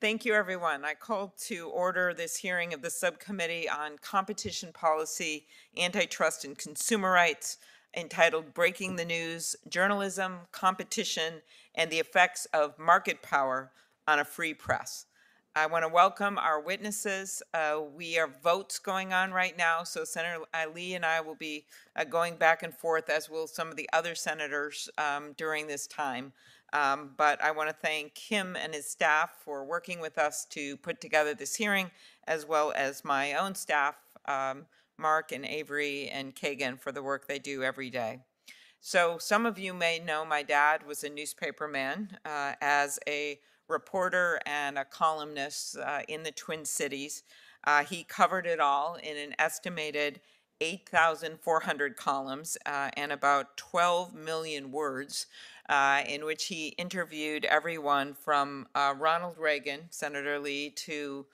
Thank you, everyone. I call to order this hearing of the Subcommittee on Competition Policy, Antitrust, and Consumer Rights, entitled Breaking the News, Journalism, Competition, and the Effects of Market Power on a Free Press. I want to welcome our witnesses. We have votes going on right now, so Senator Ali and I will be going back and forth, as will some of the other senators during this time. But I want to thank him and his staff for working with us to put together this hearing, as well as my own staff, Mark and Avery and Kagan, for the work they do every day. So some of you may know my dad was a newspaperman as a reporter and a columnist in the Twin Cities. He covered it all in an estimated 8,400 columns and about 12 million words, in which he interviewed everyone from Ronald Reagan, Senator Lee, to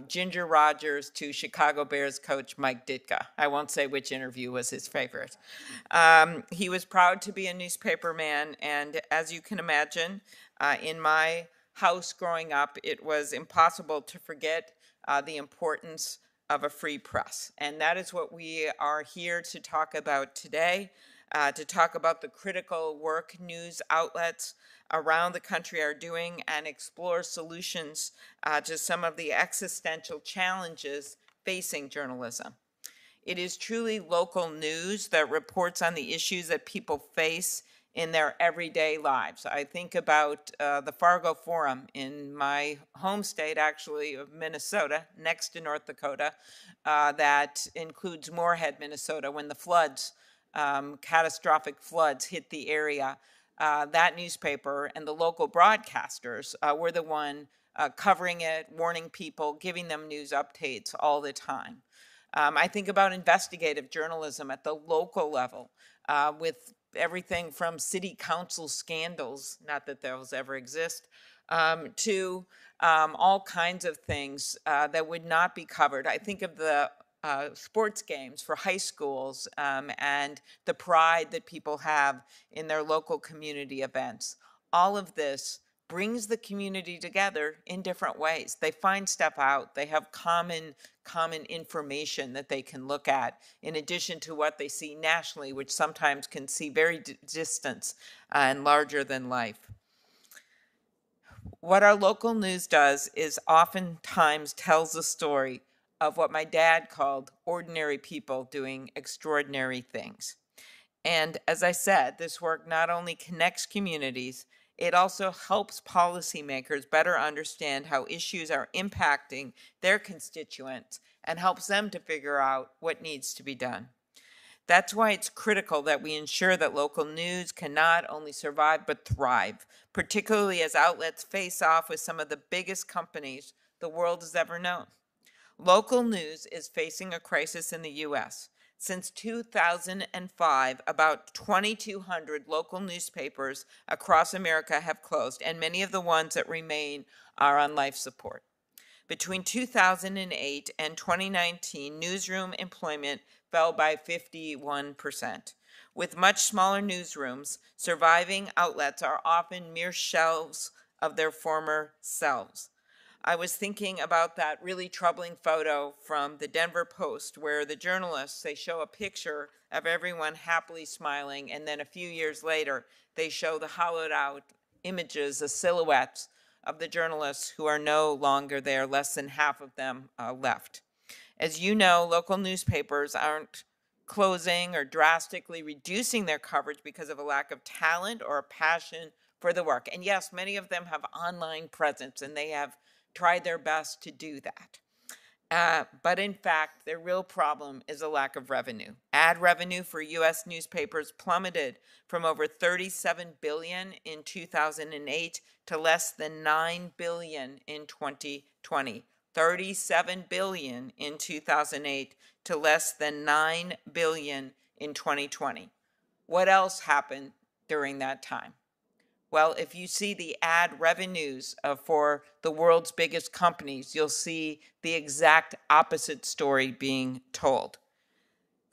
Ginger Rogers to Chicago Bears coach Mike Ditka. I won't say which interview was his favorite. He was proud to be a newspaperman, and as you can imagine, in my house growing up, it was impossible to forget the importance of a free press. And that is what we are here to talk about today, to talk about the critical work news outlets around the country are doing and explore solutions to some of the existential challenges facing journalism. It is truly local news that reports on the issues that people face in their everyday lives. I think about the Fargo Forum in my home state, actually, of Minnesota, next to North Dakota, that includes Moorhead, Minnesota, when the floods, catastrophic floods hit the area. That newspaper and the local broadcasters were the one covering it, warning people, giving them news updates all the time. I think about investigative journalism at the local level with everything from city council scandals, not that those ever exist, to all kinds of things that would not be covered. I think of the sports games for high schools and the pride that people have in their local community events. All of this brings the community together in different ways. They find stuff out. They have common information that they can look at, in addition to what they see nationally, which sometimes can see very distant and larger than life. What our local news does is oftentimes tells the story of what my dad called ordinary people doing extraordinary things. And as I said, this work not only connects communities, it also helps policymakers better understand how issues are impacting their constituents and helps them to figure out what needs to be done. That's why it's critical that we ensure that local news can not only survive but thrive, particularly as outlets face off with some of the biggest companies the world has ever known. Local news is facing a crisis in the U.S. Since 2005, about 2,200 local newspapers across America have closed, and many of the ones that remain are on life support. Between 2008 and 2019, newsroom employment fell by 51%. With much smaller newsrooms, surviving outlets are often mere shells of their former selves. I was thinking about that really troubling photo from the Denver Post where the journalists, they show a picture of everyone happily smiling, and then a few years later, they show the hollowed out images, the silhouettes of the journalists who are no longer there, less than half of them left. As you know, local newspapers aren't closing or drastically reducing their coverage because of a lack of talent or a passion for the work. And yes, many of them have online presence, and they have tried their best to do that. But in fact, their real problem is a lack of revenue. Ad revenue for U.S. newspapers plummeted from over $37 billion in 2008 to less than $9 billion in 2020. $37 billion in 2008 to less than $9 billion in 2020. What else happened during that time? Well, if you see the ad revenues for the world's biggest companies, you'll see the exact opposite story being told.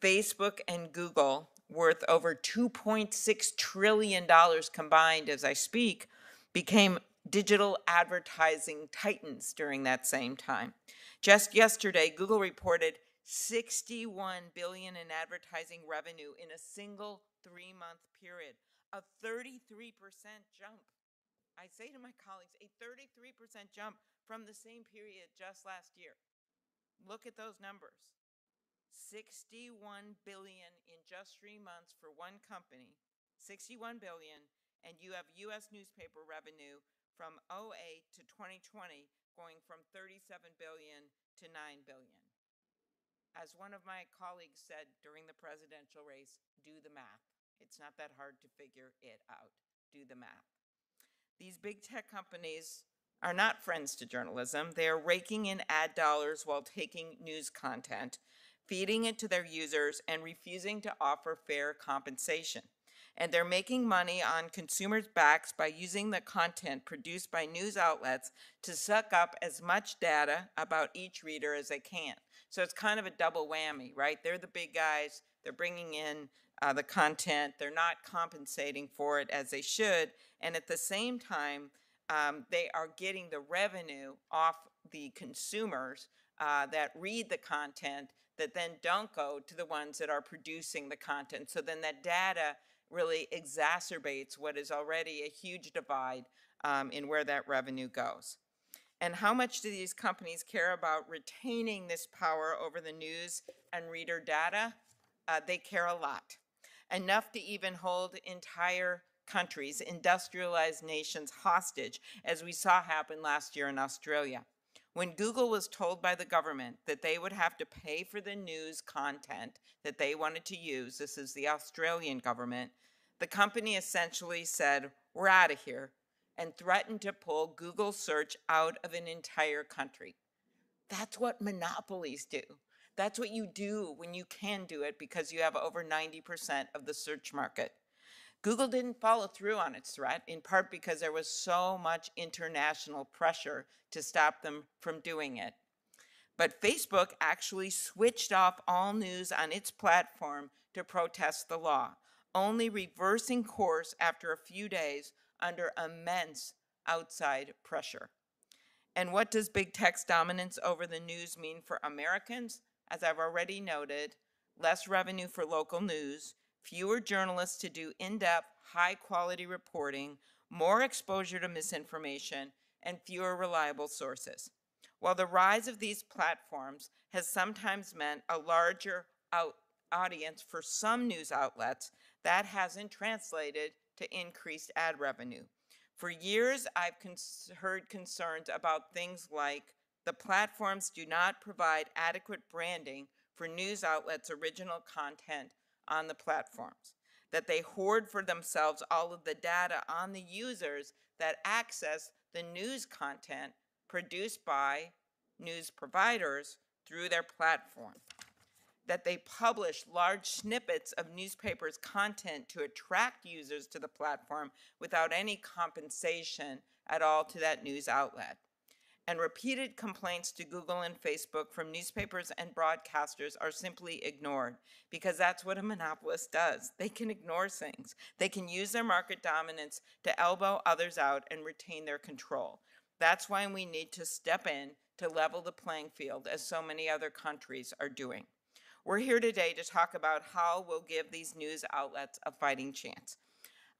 Facebook and Google, worth over $2.6 trillion combined as I speak, became digital advertising titans during that same time. Just yesterday, Google reported 61 billion in advertising revenue in a single 3-month period, a 33% jump. I say to my colleagues, a 33% jump from the same period just last year. Look at those numbers. 61 billion in just 3 months for one company, 61 billion, and you have US newspaper revenue from 2008 to 2020 going from 37 billion to 9 billion. As one of my colleagues said during the presidential race, do the math. It's not that hard to figure it out. Do the math. These big tech companies are not friends to journalism. They are raking in ad dollars while taking news content, feeding it to their users, and refusing to offer fair compensation. And they're making money on consumers' backs by using the content produced by news outlets to suck up as much data about each reader as they can. So it's kind of a double whammy, right? They're the big guys, they're bringing in the content, they're not compensating for it as they should, and at the same time, they are getting the revenue off the consumers that read the content that then don't go to the ones that are producing the content. So then that data really exacerbates what is already a huge divide in where that revenue goes. And how much do these companies care about retaining this power over the news and reader data? They care a lot. Enough to even hold entire countries, industrialized nations, hostage, as we saw happen last year in Australia. When Google was told by the government that they would have to pay for the news content that they wanted to use, this is the Australian government, the company essentially said, we're out of here, and threatened to pull Google search out of an entire country. That's what monopolies do. That's what you do when you can do it because you have over 90% of the search market. Google didn't follow through on its threat, in part because there was so much international pressure to stop them from doing it. But Facebook actually switched off all news on its platform to protest the law, only reversing course after a few days under immense outside pressure. And what does big tech's dominance over the news mean for Americans? As I've already noted, less revenue for local news, fewer journalists to do in-depth, high-quality reporting, more exposure to misinformation, and fewer reliable sources. While the rise of these platforms has sometimes meant a larger audience for some news outlets, that hasn't translated to increased ad revenue. For years, I've heard concerns about things like the platforms do not provide adequate branding for news outlets' original content on the platforms, that they hoard for themselves all of the data on the users that access the news content produced by news providers through their platform, that they publish large snippets of newspapers' content to attract users to the platform without any compensation at all to that news outlet. And repeated complaints to Google and Facebook from newspapers and broadcasters are simply ignored because that's what a monopolist does. They can ignore things. They can use their market dominance to elbow others out and retain their control. That's why we need to step in to level the playing field, as so many other countries are doing. We're here today to talk about how we'll give these news outlets a fighting chance.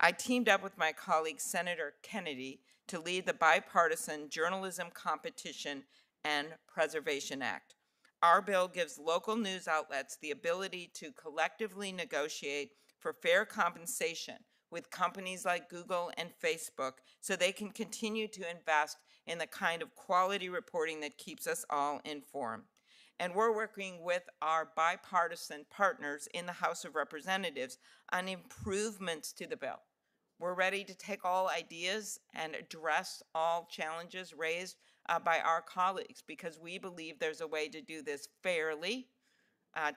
I teamed up with my colleague, Senator Kennedy, to lead the bipartisan Journalism Competition and Preservation Act. Our bill gives local news outlets the ability to collectively negotiate for fair compensation with companies like Google and Facebook so they can continue to invest in the kind of quality reporting that keeps us all informed. And we're working with our bipartisan partners in the House of Representatives on improvements to the bill. We're ready to take all ideas and address all challenges raised by our colleagues because we believe there's a way to do this fairly,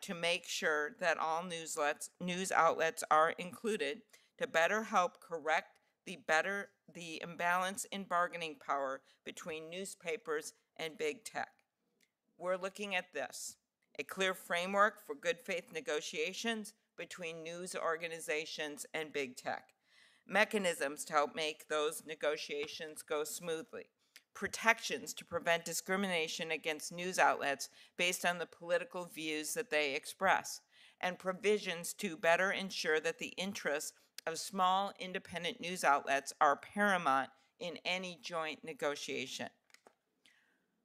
to make sure that all news outlets are included, to better help correct the imbalance in bargaining power between newspapers and big tech. We're looking at this, a clear framework for good faith negotiations between news organizations and big tech, mechanisms to help make those negotiations go smoothly, protections to prevent discrimination against news outlets based on the political views that they express, and provisions to better ensure that the interests of small independent news outlets are paramount in any joint negotiation.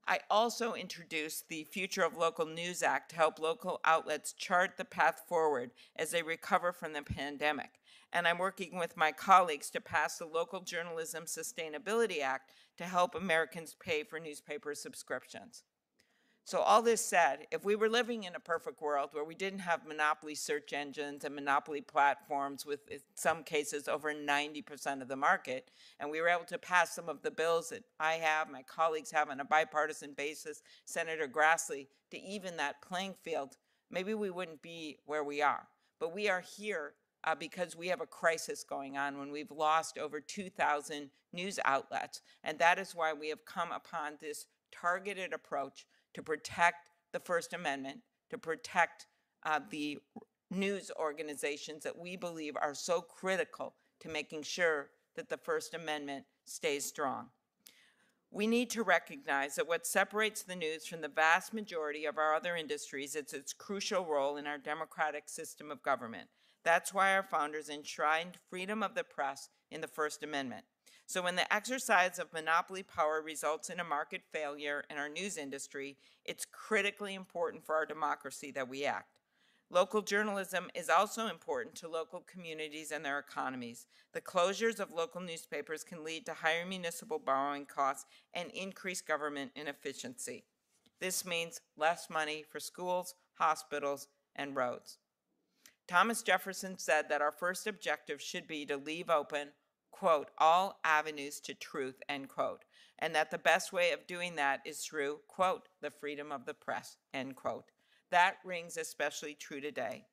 I also introduced the Future of Local News Act to help local outlets chart the path forward as they recover from the pandemic. And I'm working with my colleagues to pass the Local Journalism Sustainability Act to help Americans pay for newspaper subscriptions. So all this said, if we were living in a perfect world where we didn't have monopoly search engines and monopoly platforms with, in some cases, over 90% of the market, and we were able to pass some of the bills that I have, my colleagues have on a bipartisan basis, Senator Grassley, to even that playing field, maybe we wouldn't be where we are. But we are here because we have a crisis going on when we've lost over 2,000 news outlets. And that is why we have come upon this targeted approach to protect the First Amendment, to protect the news organizations that we believe are so critical to making sure that the First Amendment stays strong. We need to recognize that what separates the news from the vast majority of our other industries is its crucial role in our democratic system of government. That's why our founders enshrined freedom of the press in the First Amendment. So when the exercise of monopoly power results in a market failure in our news industry, it's critically important for our democracy that we act. Local journalism is also important to local communities and their economies. The closures of local newspapers can lead to higher municipal borrowing costs and increased government inefficiency. This means less money for schools, hospitals, and roads. Thomas Jefferson said that our first objective should be to leave open, quote, all avenues to truth, end quote, and that the best way of doing that is through, quote, the freedom of the press, end quote. That rings especially true today.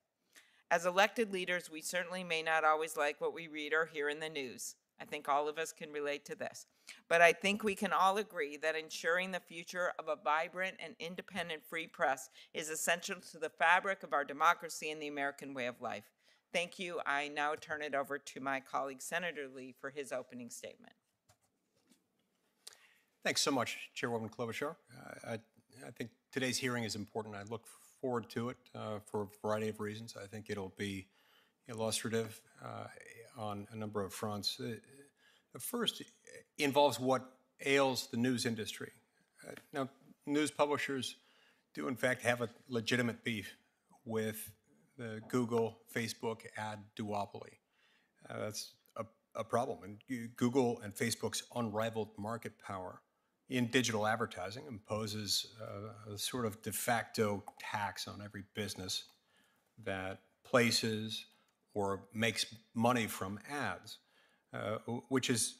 As elected leaders, we certainly may not always like what we read or hear in the news. I think all of us can relate to this. But I think we can all agree that ensuring the future of a vibrant and independent free press is essential to the fabric of our democracy and the American way of life. Thank you. I now turn it over to my colleague, Senator Lee, for his opening statement. Thanks so much, Chairwoman Klobuchar. I think today's hearing is important. I look forward to it for a variety of reasons. I think it'll be illustrative on a number of fronts. The first involves what ails the news industry. Now, news publishers do, in fact, have a legitimate beef with the Google, Facebook ad duopoly. That's a problem. And Google and Facebook's unrivaled market power in digital advertising imposes a sort of de facto tax on every business that places or makes money from ads, which is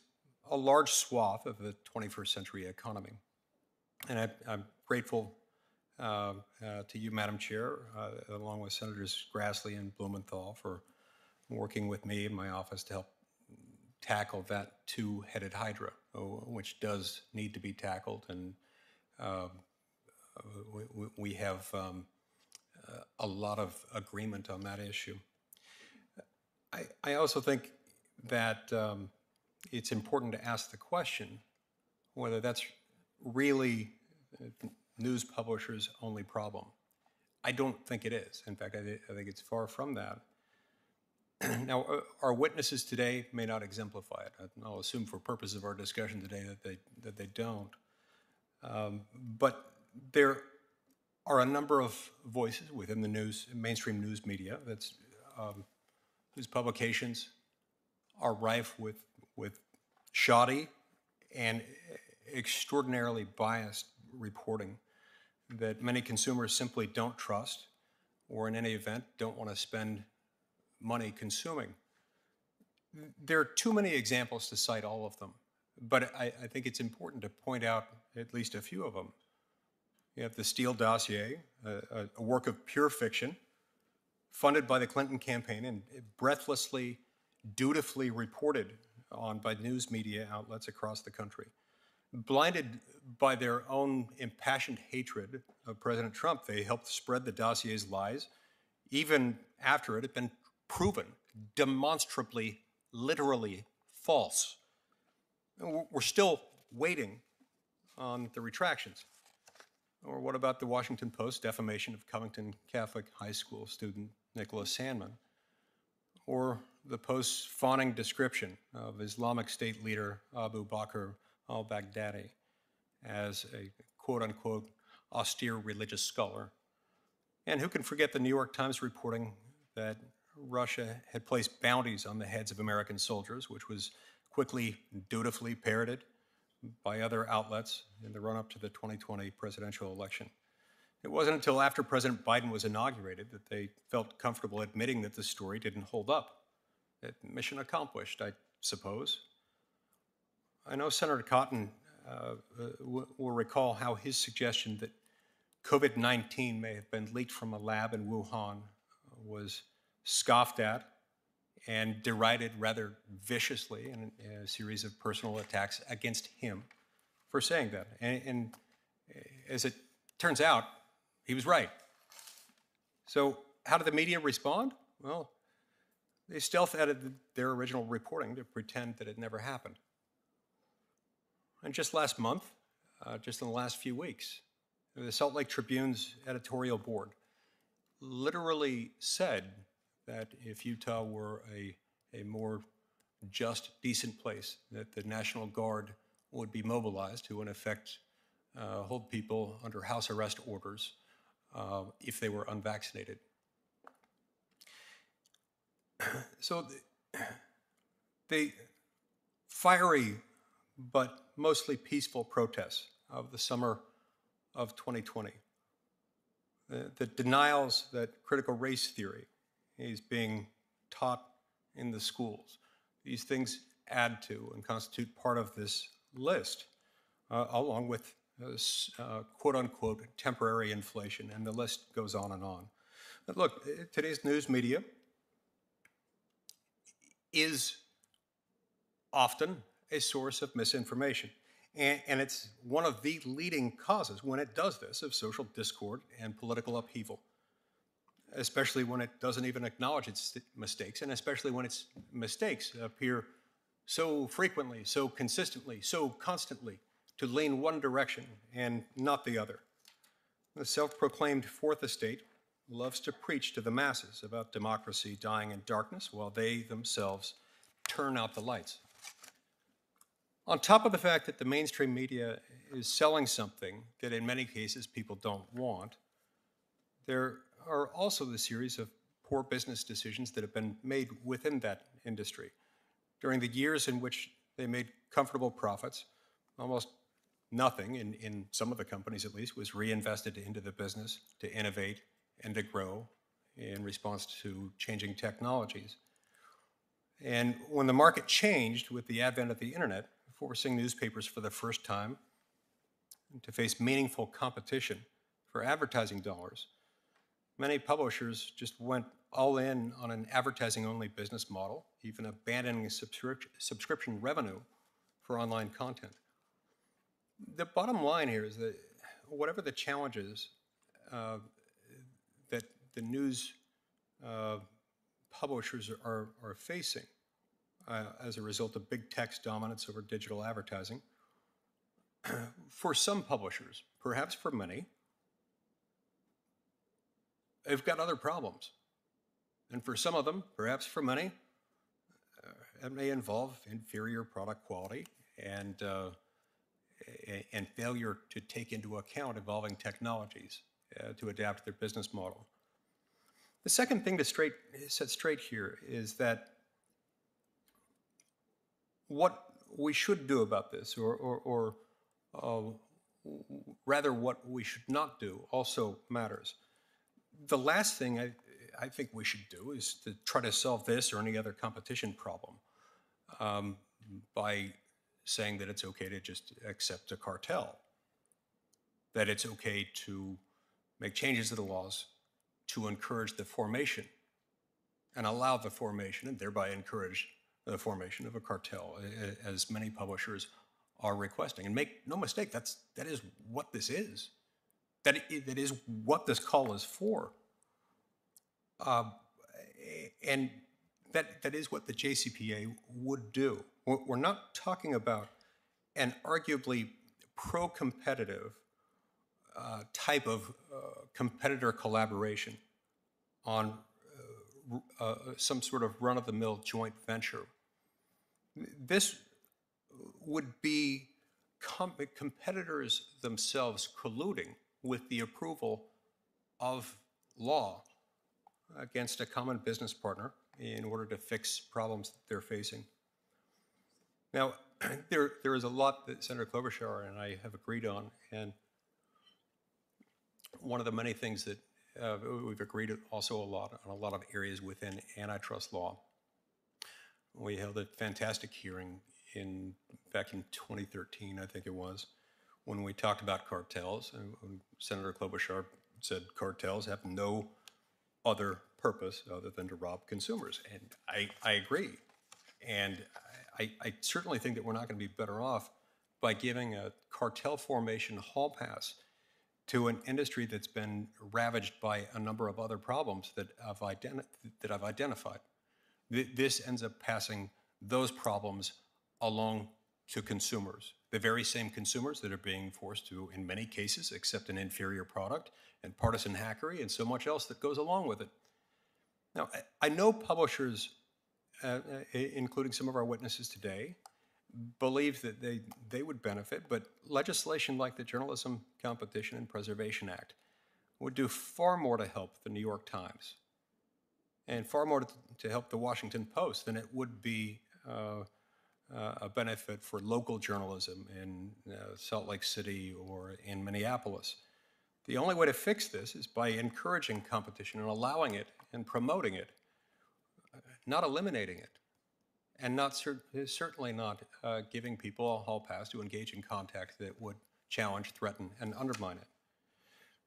a large swath of the 21st century economy. And I'm grateful to you, Madam Chair, along with Senators Grassley and Blumenthal, for working with me in my office to help tackle that two-headed hydra, which does need to be tackled. And we have a lot of agreement on that issue. I also think that it's important to ask the question whether that's really news publishers' only problem. I don't think it is. In fact, I think it's far from that. Now, our witnesses today may not exemplify it. I'll assume for purpose of our discussion today that they don't. But there are a number of voices within the mainstream news media whose publications are rife with shoddy and extraordinarily biased reporting that many consumers simply don't trust, or in any event don't want to spend money consuming. There are too many examples to cite all of them, but I think it's important to point out at least a few of them. You have the Steele Dossier, a work of pure fiction, funded by the Clinton campaign and breathlessly, dutifully reported on by news media outlets across the country. Blinded by their own impassioned hatred of President Trump, they helped spread the dossier's lies, even after it had been proven, demonstrably, literally false. And we're still waiting on the retractions. Or what about the Washington Post defamation of Covington Catholic High School student Nicholas Sandman? Or the Post's fawning description of Islamic State leader Abu Bakr al-Baghdadi as a quote-unquote austere religious scholar? And who can forget the New York Times reporting that Russia had placed bounties on the heads of American soldiers, which was quickly dutifully parroted by other outlets in the run-up to the 2020 presidential election. It wasn't until after President Biden was inaugurated that they felt comfortable admitting that the story didn't hold up. That mission accomplished, I suppose. I know Senator Cotton will recall how his suggestion that COVID-19 may have been leaked from a lab in Wuhan was scoffed at and derided rather viciously in a series of personal attacks against him for saying that. And as it turns out, he was right. So how did the media respond? Well, they stealth edited their original reporting to pretend that it never happened. And just last month, just in the last few weeks, the Salt Lake Tribune's editorial board literally said that if Utah were a more just, decent place, that the National Guard would be mobilized to, in effect, hold people under house arrest orders if they were unvaccinated. So the fiery but mostly peaceful protests of the summer of 2020, the denials that critical race theory is being taught in the schools, these things add to and constitute part of this list, along with quote-unquote temporary inflation, and the list goes on and on. But look, today's news media is often a source of misinformation. And it's one of the leading causes, when it does this, of social discord and political upheaval, especially when it doesn't even acknowledge its mistakes, and especially when its mistakes appear so frequently, so consistently, so constantly to lean one direction and not the other. The self-proclaimed Fourth Estate loves to preach to the masses about democracy dying in darkness while they themselves turn out the lights. On top of the fact that the mainstream media is selling something that in many cases people don't want, there are also the series of poor business decisions that have been made within that industry. During the years in which they made comfortable profits, almost nothing, in some of the companies at least, was reinvested into the business to innovate and to grow in response to changing technologies. And when the market changed with the advent of the internet, forcing newspapers for the first time to face meaningful competition for advertising dollars, many publishers just went all in on an advertising-only business model, even abandoning subscription revenue for online content. The bottom line here is that whatever the challenges that the news publishers are facing as a result of big tech's dominance over digital advertising, for some publishers, perhaps for many, they've got other problems. And for some of them, perhaps for many, it may involve inferior product quality and failure to take into account evolving technologies to adapt their business model. The second thing to set straight here is that what we should do about this, or rather what we should not do, also matters. The last thing I think we should do is to try to solve this or any other competition problem by saying that it's okay to just accept a cartel, that it's okay to make changes to the laws to encourage the formation and allow the formation and thereby encourage the formation of a cartel, as many publishers are requesting. And make no mistake, that is what this is. That is what this call is for. And that is what the Jcpa would do. We're not talking about an arguably pro-competitive type of competitor collaboration on some sort of run-of-the-mill joint venture. This would be competitors themselves colluding with the approval of law against a common business partner in order to fix problems that they're facing. Now, there is a lot that Senator Klobuchar and I have agreed on, and one of the many things that we've agreed also a lot on a lot of areas within antitrust law. We held a fantastic hearing back in 2013, I think it was, when we talked about cartels, and Senator Klobuchar said cartels have no other purpose other than to rob consumers, and I agree. And I certainly think that we're not going to be better off by giving a cartel formation hall pass to an industry that's been ravaged by a number of other problems that I've identified. This ends up passing those problems along to consumers, the very same consumers that are being forced to, in many cases, accept an inferior product and partisan hackery and so much else that goes along with it. Now, I know publishers, including some of our witnesses today, believe that they would benefit, but legislation like the Journalism Competition and Preservation Act would do far more to help the New York Times and far more to help the Washington Post than it would be a benefit for local journalism in Salt Lake City or in Minneapolis. The only way to fix this is by encouraging competition and allowing it and promoting it, not eliminating it, and certainly not giving people a hall pass to engage in contact that would challenge, threaten, and undermine it.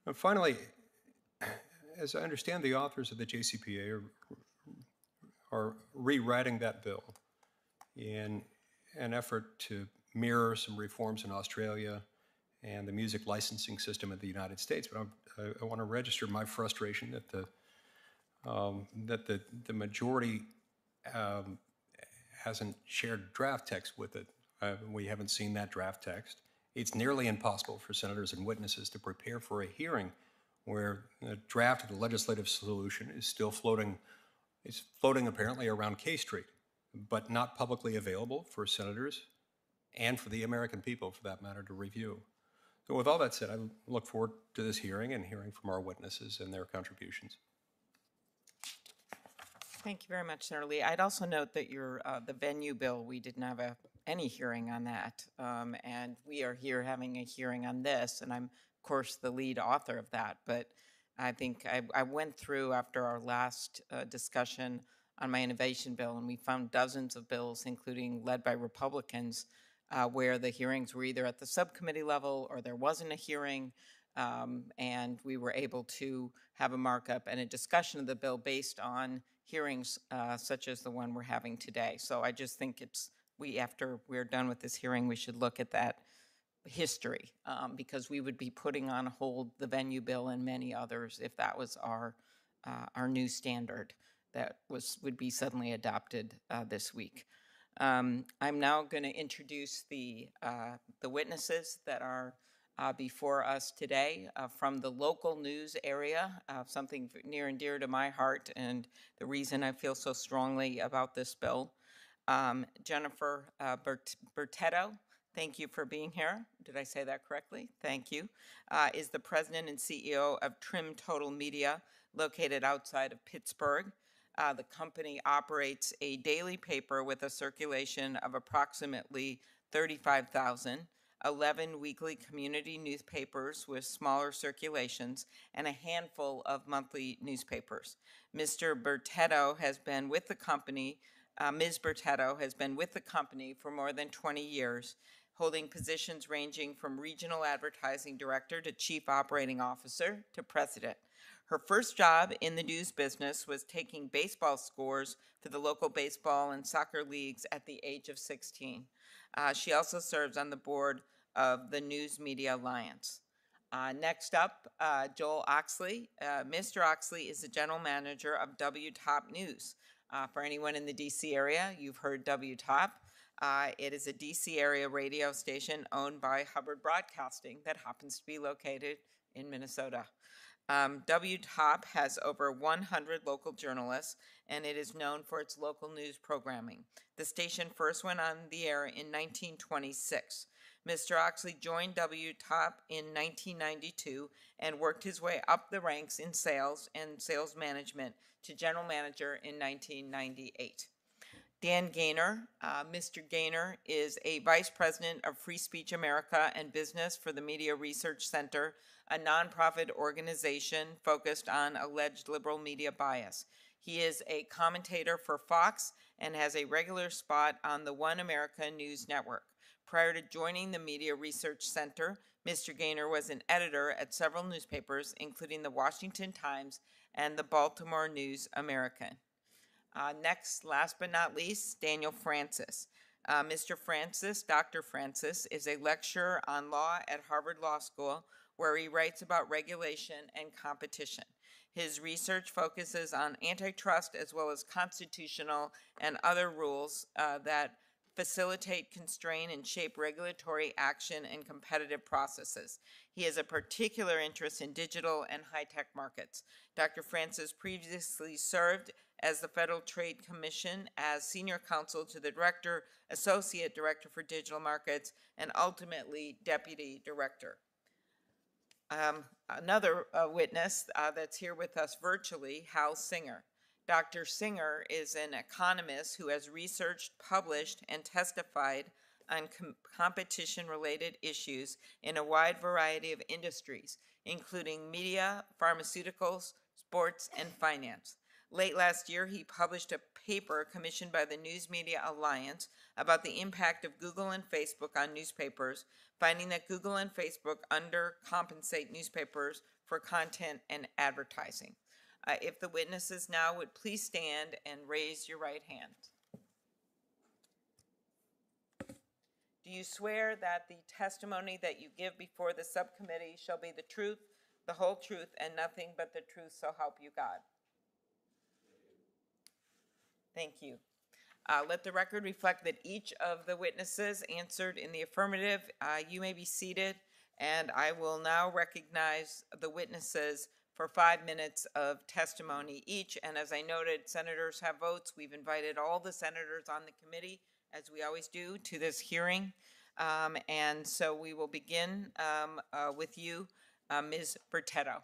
And finally, as I understand, the authors of the Jcpa are rewriting that bill in an effort to mirror some reforms in Australia and the music licensing system in the United States. But I want to register my frustration that the majority hasn't shared draft text with it. We haven't seen that draft text. It's nearly impossible for senators and witnesses to prepare for a hearing where the draft of the legislative solution is still floating. It's floating apparently around K Street, but not publicly available for senators and for the American people, for that matter, to review. So with all that said, I look forward to this hearing and hearing from our witnesses and their contributions. Thank you very much, Senator Lee. I'd also note that the venue bill, we didn't have any hearing on that. And we are here having a hearing on this, and I'm, of course, the lead author of that. But I think I went through after our last discussion on my innovation bill, and we found dozens of bills, including led by Republicans, where the hearings were either at the subcommittee level or there wasn't a hearing, and we were able to have a markup and a discussion of the bill based on hearings such as the one we're having today. So I just think after we're done with this hearing, we should look at that history, because we would be putting on hold the venue bill and many others if that was our new standard that would be suddenly adopted this week. I'm now going to introduce the witnesses that are before us today from the local news area, something near and dear to my heart and the reason I feel so strongly about this bill. Jennifer Bertetto, thank you for being here. Did I say that correctly? Thank you. Is the president and CEO of Trib Total Media, located outside of Pittsburgh. The company operates a daily paper with a circulation of approximately 35,000, 11 weekly community newspapers with smaller circulations, and a handful of monthly newspapers. Mr. Bertetto has been with the company, Ms. Bertetto has been with the company for more than 20 years, holding positions ranging from regional advertising director to chief operating officer to president. Her first job in the news business was taking baseball scores for the local baseball and soccer leagues at the age of 16. She also serves on the board of the News Media Alliance. Next up, Joel Oxley. Mr. Oxley is the general manager of WTOP News. For anyone in the DC area, you've heard WTOP. It is a DC area radio station owned by Hubbard Broadcasting that happens to be located in Minnesota. WTOP has over 100 local journalists, and it is known for its local news programming. The station first went on the air in 1926. Mr. Oxley joined WTOP in 1992 and worked his way up the ranks in sales and sales management to general manager in 1998. Dan Gaynor. Mr. Gaynor is a vice president of Free Speech America and Business for the Media Research Center, a nonprofit organization focused on alleged liberal media bias. He is a commentator for Fox and has a regular spot on the One America News Network. Prior to joining the Media Research Center, Mr. Gaynor was an editor at several newspapers, including the Washington Times and the Baltimore News American. Next, last but not least, Daniel Francis. Mr. Francis, Dr. Francis, is a lecturer on law at Harvard Law School, where he writes about regulation and competition. His research focuses on antitrust as well as constitutional and other rules that facilitate, constrain, and shape regulatory action and competitive processes. He has a particular interest in digital and high-tech markets. Dr. Francis previously served as the Federal Trade Commission as senior counsel to the director, associate director for digital markets, and ultimately deputy director. Another witness that's here with us virtually, Hal Singer. Dr. Singer is an economist who has researched, published, and testified on competition-related issues in a wide variety of industries, including media, pharmaceuticals, sports, and finance. Late last year, he published a paper commissioned by the News Media Alliance about the impact of Google and Facebook on newspapers, finding that Google and Facebook undercompensate newspapers for content and advertising. If the witnesses now would please stand and raise your right hand. Do you swear that the testimony that you give before the subcommittee shall be the truth, the whole truth, and nothing but the truth, so help you God? Thank you. Let the record reflect that each of the witnesses answered in the affirmative. You may be seated, and I will now recognize the witnesses for 5 minutes of testimony each. And as I noted, senators have votes. We've invited all the senators on the committee, as we always do, to this hearing. And so we will begin with you, Ms. Bertetto.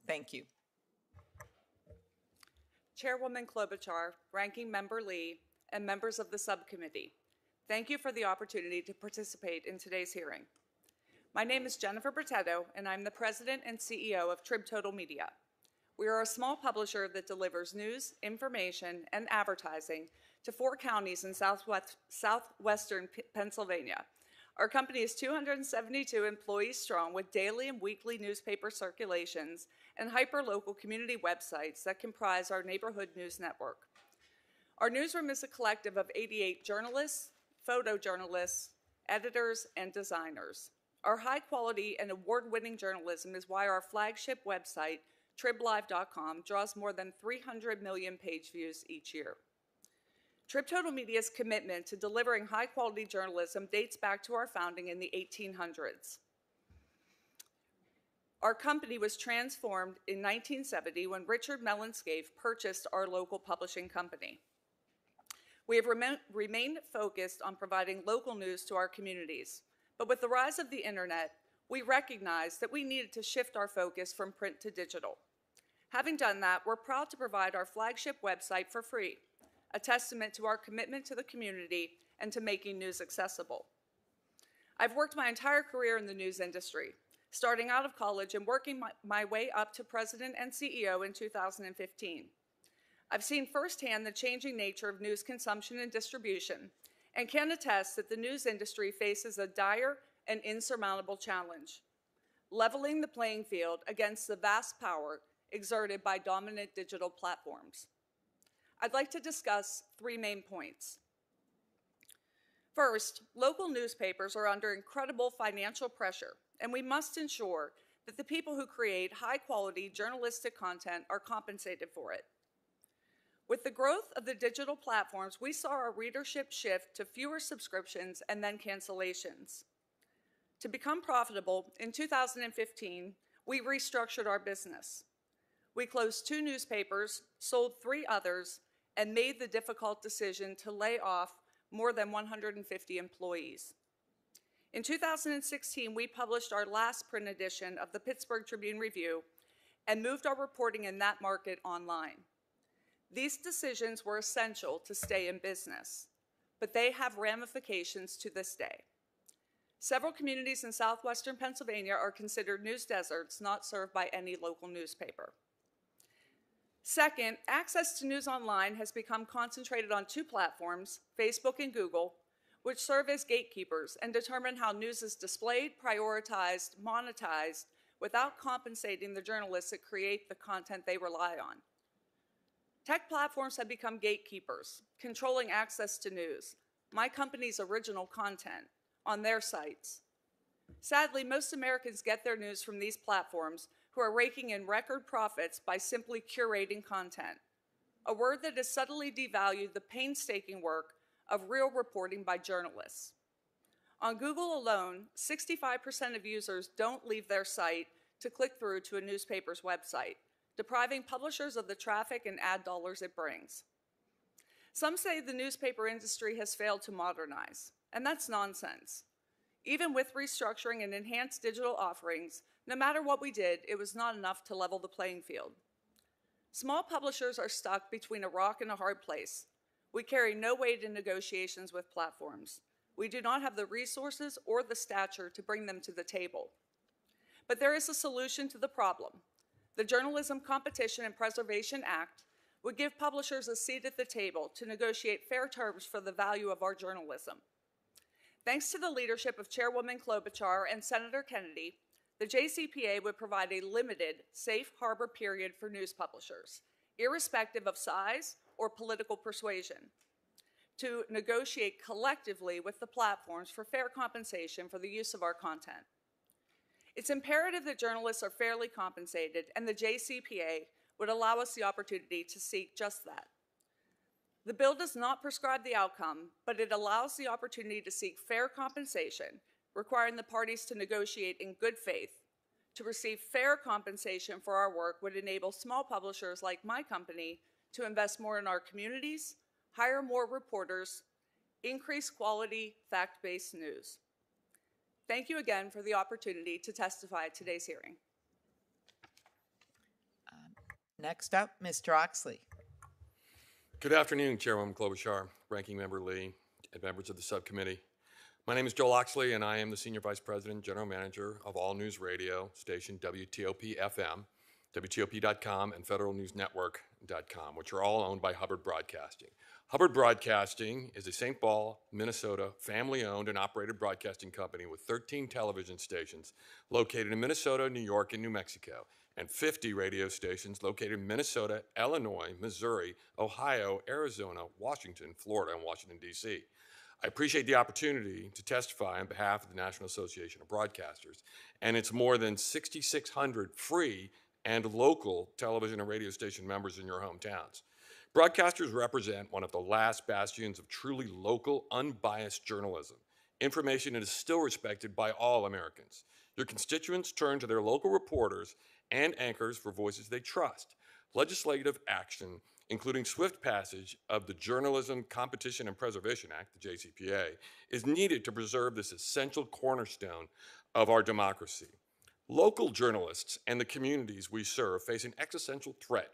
Thank you. Chairwoman Klobuchar, Ranking Member Lee, and members of the subcommittee, thank you for the opportunity to participate in today's hearing. My name is Jennifer Bertetto, and I'm the president and CEO of Trib Total Media. We are a small publisher that delivers news, information, and advertising to 4 counties in southwestern Pennsylvania. Our company is 272 employees strong with daily and weekly newspaper circulations and hyper-local community websites that comprise our neighborhood news network. Our newsroom is a collective of 88 journalists, photojournalists, editors, and designers. Our high-quality and award-winning journalism is why our flagship website, triblive.com, draws more than 300 million page views each year. Trib Total Media's commitment to delivering high-quality journalism dates back to our founding in the 1800s. Our company was transformed in 1970 when Richard Mellon-Scaife purchased our local publishing company. We have remained focused on providing local news to our communities. But with the rise of the internet, we recognized that we needed to shift our focus from print to digital. Having done that, we're proud to provide our flagship website for free, a testament to our commitment to the community and to making news accessible. I've worked my entire career in the news industry, starting out of college and working my way up to president and CEO in 2015. I've seen firsthand the changing nature of news consumption and distribution, and can attest that the news industry faces a dire and insurmountable challenge, leveling the playing field against the vast power exerted by dominant digital platforms. I'd like to discuss 3 main points. First, local newspapers are under incredible financial pressure, and we must ensure that the people who create high-quality journalistic content are compensated for it. With the growth of the digital platforms, we saw our readership shift to fewer subscriptions and then cancellations. To become profitable, in 2015, we restructured our business. We closed 2 newspapers, sold 3 others, and made the difficult decision to lay off more than 150 employees. In 2016, we published our last print edition of the Pittsburgh Tribune-Review and moved our reporting in that market online. These decisions were essential to stay in business, but they have ramifications to this day. Several communities in southwestern Pennsylvania are considered news deserts, not served by any local newspaper. Second, access to news online has become concentrated on 2 platforms, Facebook and Google, which serve as gatekeepers and determine how news is displayed, prioritized, monetized, without compensating the journalists that create the content they rely on. Tech platforms have become gatekeepers, controlling access to news, my company's original content, on their sites. Sadly, most Americans get their news from these platforms, who are raking in record profits by simply curating content, a word that has subtly devalued the painstaking work of real reporting by journalists. On Google alone, 65% of users don't leave their site to click through to a newspaper's website, depriving publishers of the traffic and ad dollars it brings. Some say the newspaper industry has failed to modernize, and that's nonsense. Even with restructuring and enhanced digital offerings, no matter what we did, it was not enough to level the playing field. Small publishers are stuck between a rock and a hard place. We carry no weight in negotiations with platforms. We do not have the resources or the stature to bring them to the table. But there is a solution to the problem. The Journalism Competition and Preservation Act would give publishers a seat at the table to negotiate fair terms for the value of our journalism. Thanks to the leadership of Chairwoman Klobuchar and Senator Kennedy, the Jcpa would provide a limited safe harbor period for news publishers, irrespective of size or political persuasion, to negotiate collectively with the platforms for fair compensation for the use of our content. It's imperative that journalists are fairly compensated, and the Jcpa would allow us the opportunity to seek just that. The bill does not prescribe the outcome, but it allows the opportunity to seek fair compensation, requiring the parties to negotiate in good faith. To receive fair compensation for our work would enable small publishers like my company to invest more in our communities, hire more reporters, increase quality, fact-based news. Thank you again for the opportunity to testify at today's hearing. Next up, Mr. Oxley. Good afternoon, Chairwoman Klobuchar, Ranking Member Lee, and members of the subcommittee. My name is Joel Oxley, and I am the Senior Vice President, General Manager of All News Radio station WTOP FM, WTOP.com, and FederalNewsNetwork.com, which are all owned by Hubbard Broadcasting. Hubbard Broadcasting is a St. Paul, Minnesota, family-owned and operated broadcasting company with 13 television stations located in Minnesota, New York, and New Mexico, and 50 radio stations located in Minnesota, Illinois, Missouri, Ohio, Arizona, Washington, Florida, and Washington, D.C. I appreciate the opportunity to testify on behalf of the National Association of Broadcasters and its more than 6,600 free and local television and radio station members in your hometowns. Broadcasters represent one of the last bastions of truly local, unbiased journalism. Information that is still respected by all Americans. Your constituents turn to their local reporters and anchors for voices they trust. Legislative action, including swift passage of the Journalism Competition and Preservation Act, the JCPA, is needed to preserve this essential cornerstone of our democracy. Local journalists and the communities we serve face an existential threat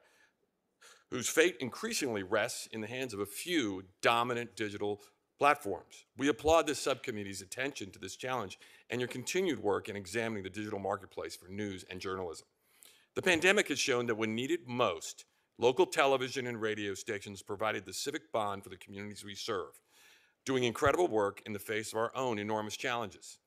whose fate increasingly rests in the hands of a few dominant digital platforms. We applaud this subcommittee's attention to this challenge and your continued work in examining the digital marketplace for news and journalism. The pandemic has shown that when needed most, local television and radio stations provided the civic bond for the communities we serve, doing incredible work in the face of our own enormous challenges.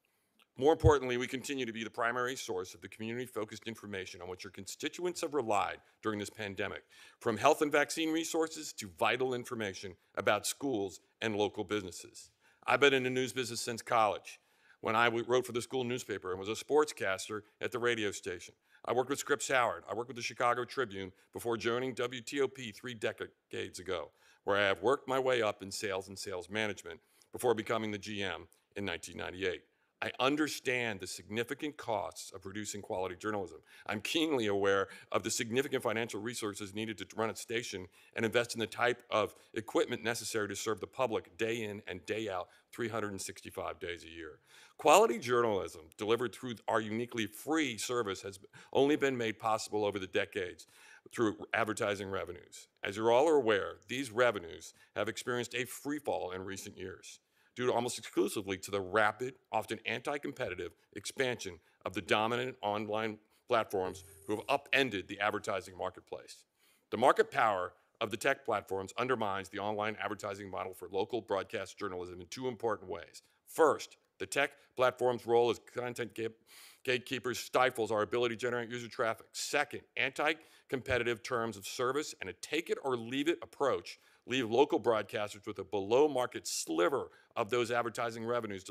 More importantly, we continue to be the primary source of the community-focused information on which your constituents have relied during this pandemic, from health and vaccine resources to vital information about schools and local businesses. I've been in the news business since college, when I wrote for the school newspaper and was a sportscaster at the radio station. I worked with Scripps Howard. I worked with the Chicago Tribune before joining WTOP 3 decades ago, where I have worked my way up in sales and sales management before becoming the GM in 1998. I understand the significant costs of producing quality journalism. I'm keenly aware of the significant financial resources needed to run a station and invest in the type of equipment necessary to serve the public day in and day out, 365 days a year. Quality journalism delivered through our uniquely free service has only been made possible over the decades through advertising revenues. As you're all aware, these revenues have experienced a free fall in recent years, due almost exclusively to the rapid, often anti-competitive expansion of the dominant online platforms who have upended the advertising marketplace. The market power of the tech platforms undermines the online advertising model for local broadcast journalism in two important ways. First, the tech platform's role as content gatekeepers stifles our ability to generate user traffic. Second, anti-competitive terms of service and a take-it-or-leave-it approach leave local broadcasters with a below-market sliver of those advertising revenues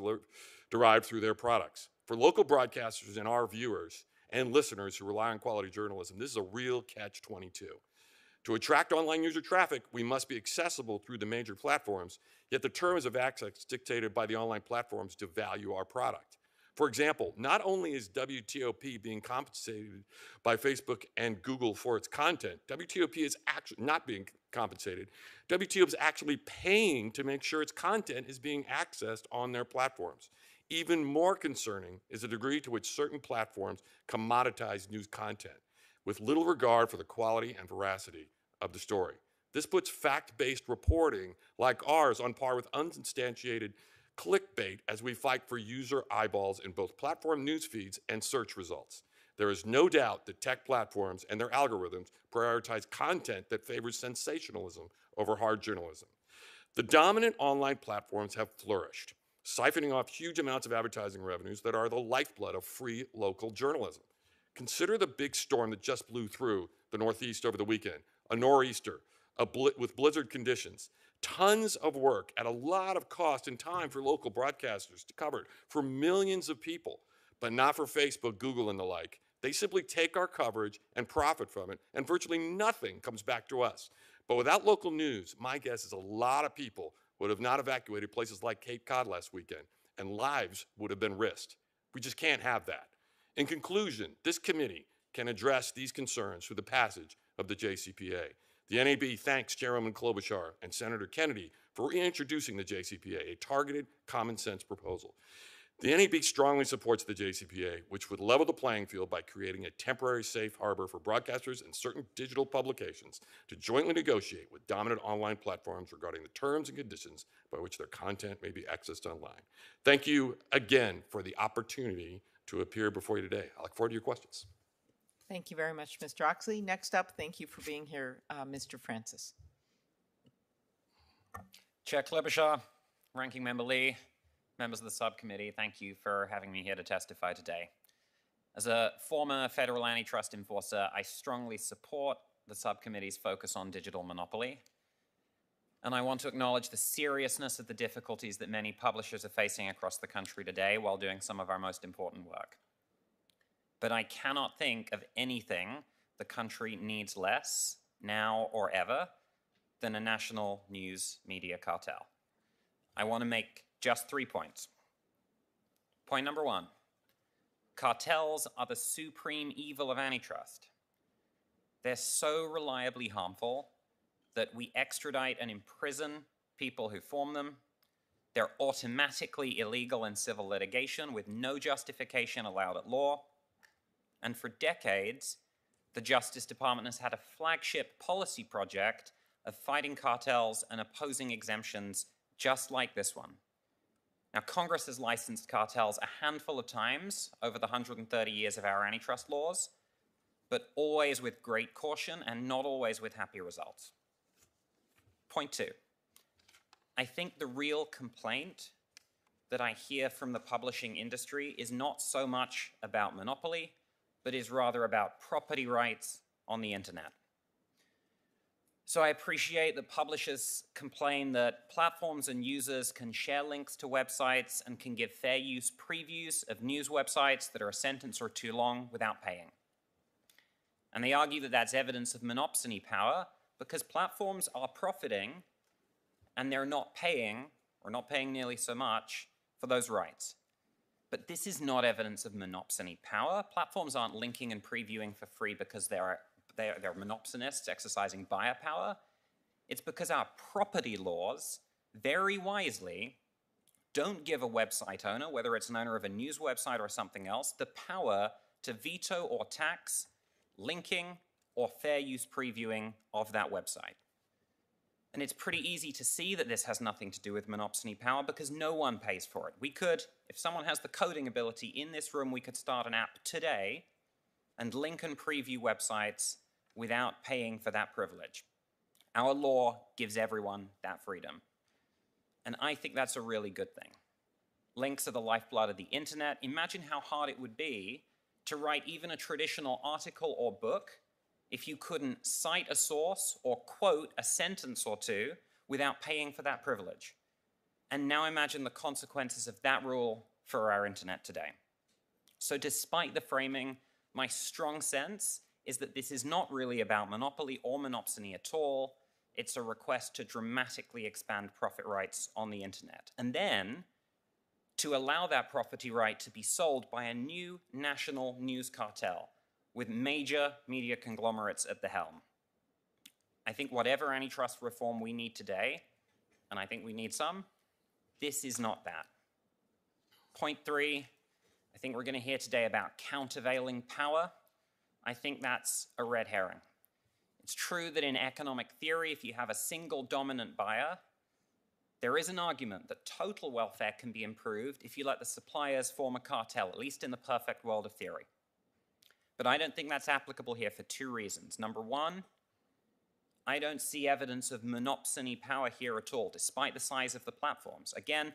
derived through their products. For local broadcasters and our viewers and listeners who rely on quality journalism, this is a real catch-22. To attract online user traffic, we must be accessible through the major platforms, yet the terms of access dictated by the online platforms devalue our product. For example, not only is WTOP being compensated by Facebook and Google for its content, WTOP is actually not being compensated. WTOP is actually paying to make sure its content is being accessed on their platforms. Even more concerning is the degree to which certain platforms commoditize news content with little regard for the quality and veracity of the story. This puts fact-based reporting like ours on par with unsubstantiated clickbait as we fight for user eyeballs in both platform news feeds and search results. There is no doubt that tech platforms and their algorithms prioritize content that favors sensationalism over hard journalism. The dominant online platforms have flourished, siphoning off huge amounts of advertising revenues that are the lifeblood of free local journalism. Consider the big storm that just blew through the Northeast over the weekend, a nor'easter, with blizzard conditions. Tons of work at a lot of cost and time for local broadcasters to cover for millions of people, but not for Facebook, Google, and the like. They simply take our coverage and profit from it, and virtually nothing comes back to us. But without local news, my guess is a lot of people would have not evacuated places like Cape Cod last weekend, and lives would have been risked. We just can't have that. In conclusion, this committee can address these concerns through the passage of the JCPA. The NAB thanks Chairwoman Klobuchar and Senator Kennedy for reintroducing the JCPA, a targeted, common-sense proposal. The NAB strongly supports the JCPA, which would level the playing field by creating a temporary safe harbor for broadcasters and certain digital publications to jointly negotiate with dominant online platforms regarding the terms and conditions by which their content may be accessed online. Thank you again for the opportunity to appear before you today. I look forward to your questions. Thank you very much, Mr. Oxley. Next up, thank you for being here, Mr. Francis. Chair Klobuchar, Ranking Member Lee, members of the subcommittee, thank you for having me here to testify today. As a former federal antitrust enforcer, I strongly support the subcommittee's focus on digital monopoly, and I want to acknowledge the seriousness of the difficulties that many publishers are facing across the country today while doing some of our most important work. But I cannot think of anything the country needs less, now or ever, than a national news media cartel. I want to make just 3 points. Point number 1, cartels are the supreme evil of antitrust. They're so reliably harmful that we extradite and imprison people who form them. They're automatically illegal in civil litigation with no justification allowed at law. And for decades, the Justice Department has had a flagship policy project of fighting cartels and opposing exemptions just like this one. Now, Congress has licensed cartels a handful of times over the 130 years of our antitrust laws, but always with great caution and not always with happy results. Point 2, I think the real complaint that I hear from the publishing industry is not so much about monopoly, but is rather about property rights on the internet. So I appreciate that publishers complain that platforms and users can share links to websites and can give fair use previews of news websites that are a sentence or two long without paying. And they argue that that's evidence of monopsony power because platforms are profiting and they're not paying, or not paying nearly so much, for those rights. But this is not evidence of monopsony power. Platforms aren't linking and previewing for free because they're monopsonists exercising buyer power. It's because our property laws, very wisely, don't give a website owner, whether it's an owner of a news website or something else, the power to veto or tax linking or fair use previewing of that website. And it's pretty easy to see that this has nothing to do with monopsony power because no one pays for it. We could, if someone has the coding ability in this room, we could start an app today and link and preview websites without paying for that privilege. Our law gives everyone that freedom. And I think that's a really good thing. Links are the lifeblood of the internet. Imagine how hard it would be to write even a traditional article or book if you couldn't cite a source or quote a sentence or two without paying for that privilege. And now imagine the consequences of that rule for our internet today. So despite the framing, my strong sense is that this is not really about monopoly or monopsony at all. It's a request to dramatically expand profit rights on the internet. And then to allow that property right to be sold by a new national news cartel with major media conglomerates at the helm. I think whatever antitrust reform we need today, and I think we need some, this is not that. Point 3, I think we're going to hear today about countervailing power. I think that's a red herring. It's true that in economic theory, if you have a single dominant buyer, there is an argument that total welfare can be improved if you let the suppliers form a cartel, at least in the perfect world of theory. But I don't think that's applicable here for 2 reasons. Number 1, I don't see evidence of monopsony power here at all, despite the size of the platforms. Again,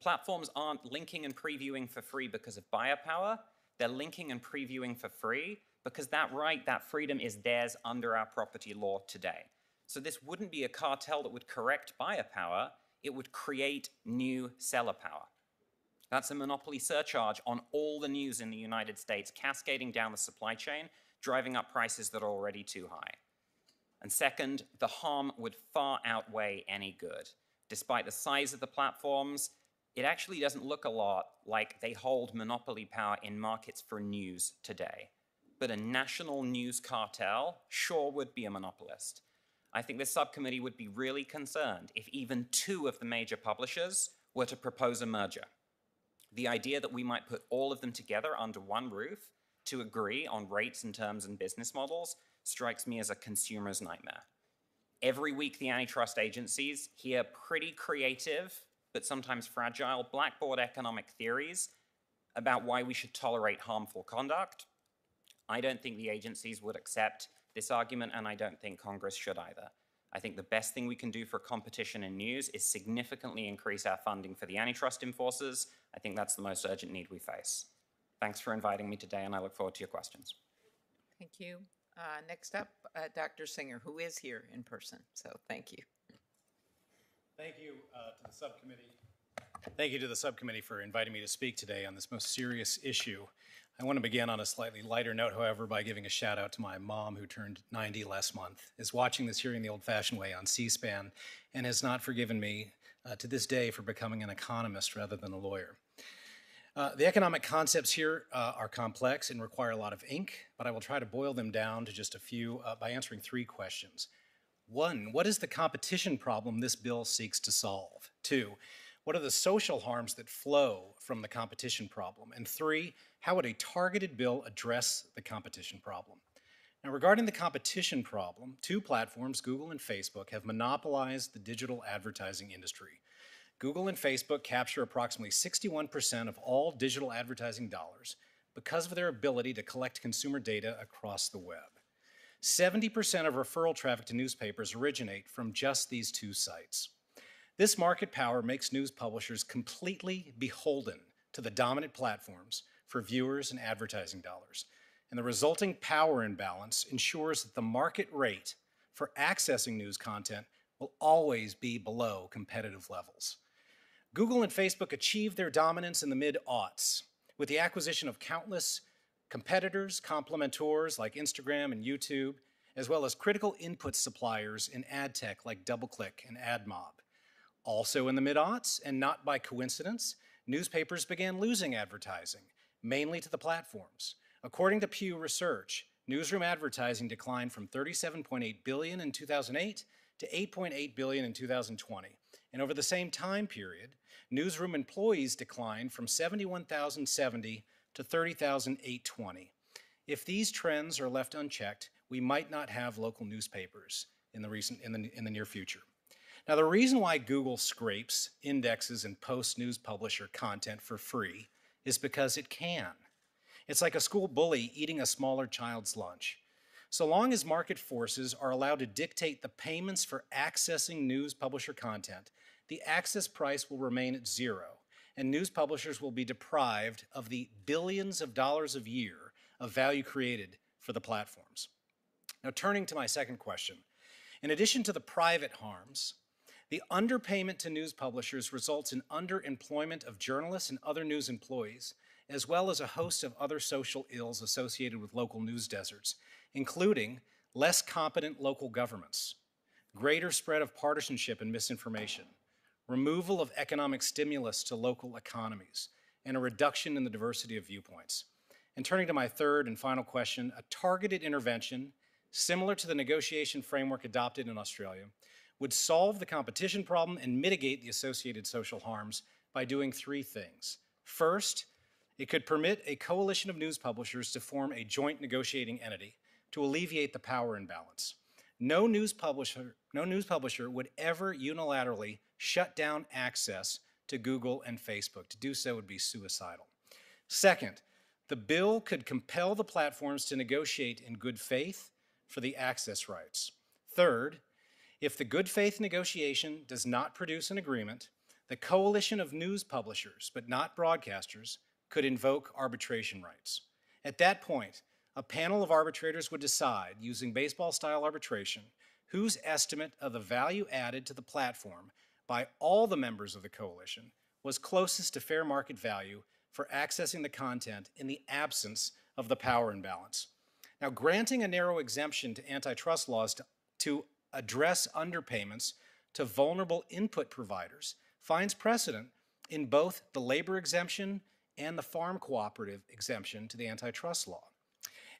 platforms aren't linking and previewing for free because of buyer power. They're linking and previewing for free because that right, that freedom is theirs under our property law today. So this wouldn't be a cartel that would correct buyer power. It would create new seller power. That's a monopoly surcharge on all the news in the United States, cascading down the supply chain, driving up prices that are already too high. And second, the harm would far outweigh any good. Despite the size of the platforms, it actually doesn't look a lot like they hold monopoly power in markets for news today. But a national news cartel sure would be a monopolist. I think this subcommittee would be really concerned if even 2 of the major publishers were to propose a merger. The idea that we might put all of them together under one roof to agree on rates and terms and business models strikes me as a consumer's nightmare. Every week, the antitrust agencies hear pretty creative, but sometimes fragile, blackboard economic theories about why we should tolerate harmful conduct. I don't think the agencies would accept this argument, and I don't think Congress should either. I think the best thing we can do for competition in news is significantly increase our funding for the antitrust enforcers. I think that's the most urgent need we face. Thanks for inviting me today, and I look forward to your questions. Thank you. Next up, Dr. Singer, who is here in person. So thank you. Thank you to the subcommittee. Thank you to the subcommittee for inviting me to speak today on this most serious issue. I want to begin on a slightly lighter note, however, by giving a shout out to my mom, who turned 90 last month, is watching this hearing the old-fashioned way on C-SPAN, and has not forgiven me to this day for becoming an economist rather than a lawyer. The economic concepts here are complex and require a lot of ink, but I will try to boil them down to just a few by answering 3 questions. 1, what is the competition problem this bill seeks to solve? 2, what are the social harms that flow from the competition problem? And 3, how would a targeted bill address the competition problem? Now, regarding the competition problem, 2 platforms, Google and Facebook, have monopolized the digital advertising industry. Google and Facebook capture approximately 61% of all digital advertising dollars because of their ability to collect consumer data across the web. 70% of referral traffic to newspapers originate from just these 2 sites. This market power makes news publishers completely beholden to the dominant platforms for viewers and advertising dollars. And the resulting power imbalance ensures that the market rate for accessing news content will always be below competitive levels. Google and Facebook achieved their dominance in the mid-aughts with the acquisition of countless competitors, complementors like Instagram and YouTube, as well as critical input suppliers in ad tech like DoubleClick and AdMob. Also in the mid-aughts, and not by coincidence, newspapers began losing advertising, mainly to the platforms. According to Pew Research, newsroom advertising declined from $37.8 billion in 2008 to $8.8 billion in 2020. And over the same time period, newsroom employees declined from 71,070 to 30,820. If these trends are left unchecked, we might not have local newspapers in the near future. Now, the reason why Google scrapes, indexes, and posts news publisher content for free is because it can. It's like a school bully eating a smaller child's lunch. So long as market forces are allowed to dictate the payments for accessing news publisher content, the access price will remain at zero, and news publishers will be deprived of the billions of dollars a year of value created for the platforms. Now, turning to my second question, in addition to the private harms, the underpayment to news publishers results in underemployment of journalists and other news employees, as well as a host of other social ills associated with local news deserts, including less competent local governments, greater spread of partisanship and misinformation, removal of economic stimulus to local economies, and a reduction in the diversity of viewpoints. And turning to my third and final question, a targeted intervention similar to the negotiation framework adopted in Australia would solve the competition problem and mitigate the associated social harms by doing three things. First, it could permit a coalition of news publishers to form a joint negotiating entity to alleviate the power imbalance. No news publisher would ever unilaterally shut down access to Google and Facebook. To do so would be suicidal. Second, the bill could compel the platforms to negotiate in good faith for the access rights. Third, if the good faith negotiation does not produce an agreement, the coalition of news publishers, but not broadcasters, could invoke arbitration rights. At that point, a panel of arbitrators would decide, using baseball-style arbitration, whose estimate of the value added to the platform by all the members of the coalition was closest to fair market value for accessing the content in the absence of the power imbalance. Now, granting a narrow exemption to antitrust laws to address underpayments to vulnerable input providers finds precedent in both the labor exemption and the farm cooperative exemption to the antitrust law.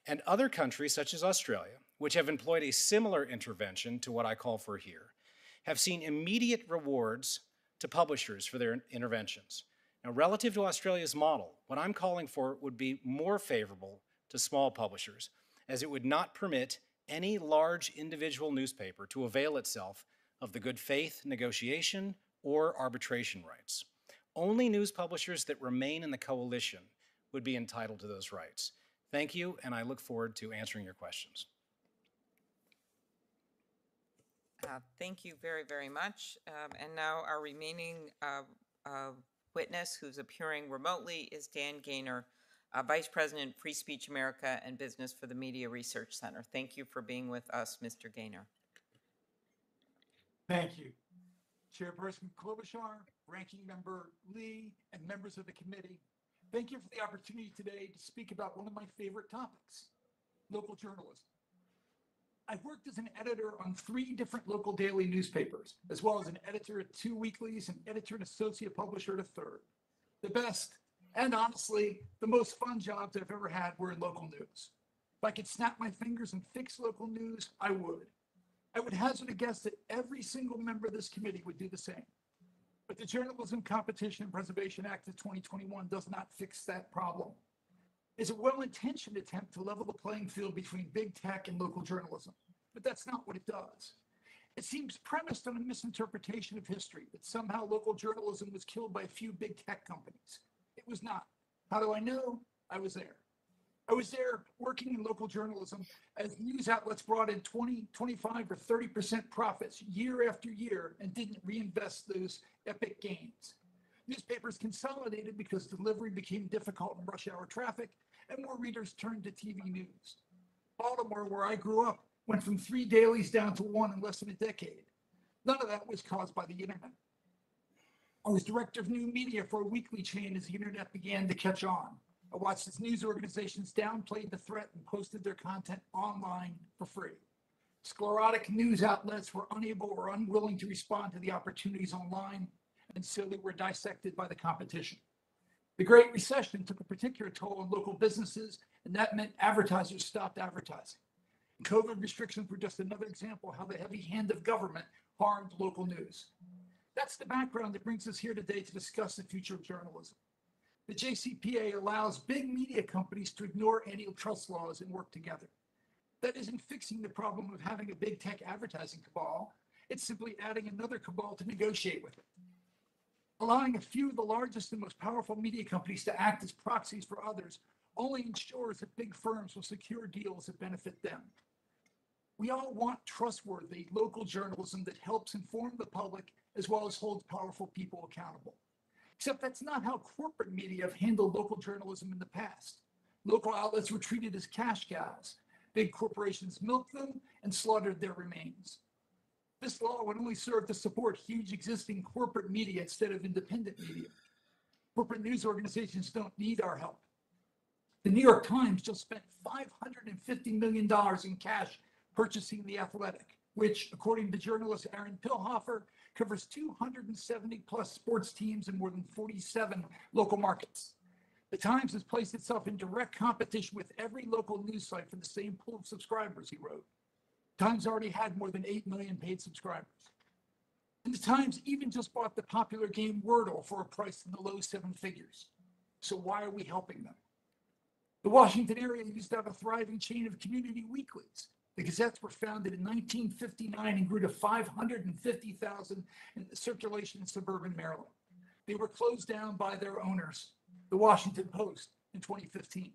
And other countries, such as Australia, which have employed a similar intervention to what I call for here, have seen immediate rewards to publishers for their interventions. Now, relative to Australia's model, what I'm calling for would be more favorable to small publishers, as it would not permit any large individual newspaper to avail itself of the good faith negotiation or arbitration rights. Only news publishers that remain in the coalition would be entitled to those rights. Thank you, and I look forward to answering your questions. Thank you very, very much. And now our remaining witness who's appearing remotely is Dan Gaynor, Vice President, Free Speech America and Business for the Media Research Center. Thank you for being with us, Mr. Gaynor. Thank you. Chairperson Klobuchar, Ranking Member Lee, and members of the committee, thank you for the opportunity today to speak about one of my favorite topics, local journalism. I've worked as an editor on 3 different local daily newspapers, as well as an editor at 2 weeklies and editor and associate publisher at a third. The best, and honestly, the most fun jobs I've ever had were in local news. If I could snap my fingers and fix local news, I would. I would hazard a guess that every single member of this committee would do the same. But the Journalism Competition and Preservation Act of 2021 does not fix that problem. It's a well-intentioned attempt to level the playing field between big tech and local journalism, but that's not what it does. It seems premised on a misinterpretation of history, that somehow local journalism was killed by a few big tech companies. It was not. How do I know? I was there. I was there working in local journalism as news outlets brought in 20, 25, or 30% profits year after year and didn't reinvest those epic gains. Newspapers consolidated because delivery became difficult in rush hour traffic and more readers turned to TV news. Baltimore, where I grew up, went from 3 dailies down to 1 in less than a decade. None of that was caused by the internet. I was director of new media for a weekly chain as the internet began to catch on. I watched as news organizations downplayed the threat and posted their content online for free. Sclerotic news outlets were unable or unwilling to respond to the opportunities online, and so they were dissected by the competition. The Great Recession took a particular toll on local businesses, and that meant advertisers stopped advertising. COVID restrictions were just another example of how the heavy hand of government harmed local news. That's the background that brings us here today to discuss the future of journalism. The Jcpa allows big media companies to ignore antitrust laws and work together. That isn't fixing the problem of having a big tech advertising cabal. It's simply adding another cabal to negotiate with it. Allowing a few of the largest and most powerful media companies to act as proxies for others only ensures that big firms will secure deals that benefit them. We all want trustworthy local journalism that helps inform the public as well as holds powerful people accountable. Except that's not how corporate media have handled local journalism in the past. Local outlets were treated as cash cows. Big corporations milked them and slaughtered their remains. This law would only serve to support huge existing corporate media instead of independent media. Corporate news organizations don't need our help. The New York Times just spent $550 million in cash purchasing The Athletic, which, according to journalist Aaron Pilhofer, covers 270 plus sports teams in more than 47 local markets. The Times has placed itself in direct competition with every local news site for the same pool of subscribers, he wrote. Times already had more than 8 million paid subscribers. And the Times even just bought the popular game Wordle for a price in the low 7 figures. So why are we helping them? The Washington area used to have a thriving chain of community weeklies. The Gazettes were founded in 1959 and grew to 550,000 in circulation in suburban Maryland. They were closed down by their owners, the Washington Post, in 2015.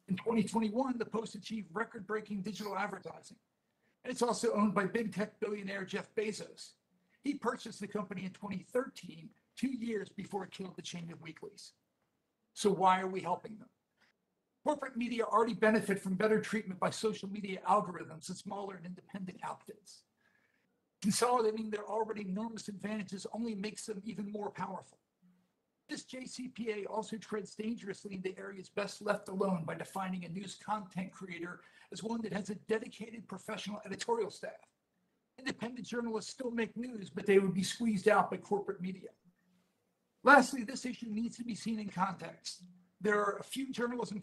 In 2021, the Post achieved record-breaking digital advertising. And it's also owned by big tech billionaire Jeff Bezos. He purchased the company in 2013, 2 years before it killed the chain of weeklies. So why are we helping them? Corporate media already benefit from better treatment by social media algorithms and smaller and independent outfits. Consolidating their already enormous advantages only makes them even more powerful. This Jcpa also treads dangerously into areas best left alone by defining a news content creator as one that has a dedicated professional editorial staff. Independent journalists still make news, but they would be squeezed out by corporate media. Lastly, this issue needs to be seen in context. There are a few journalism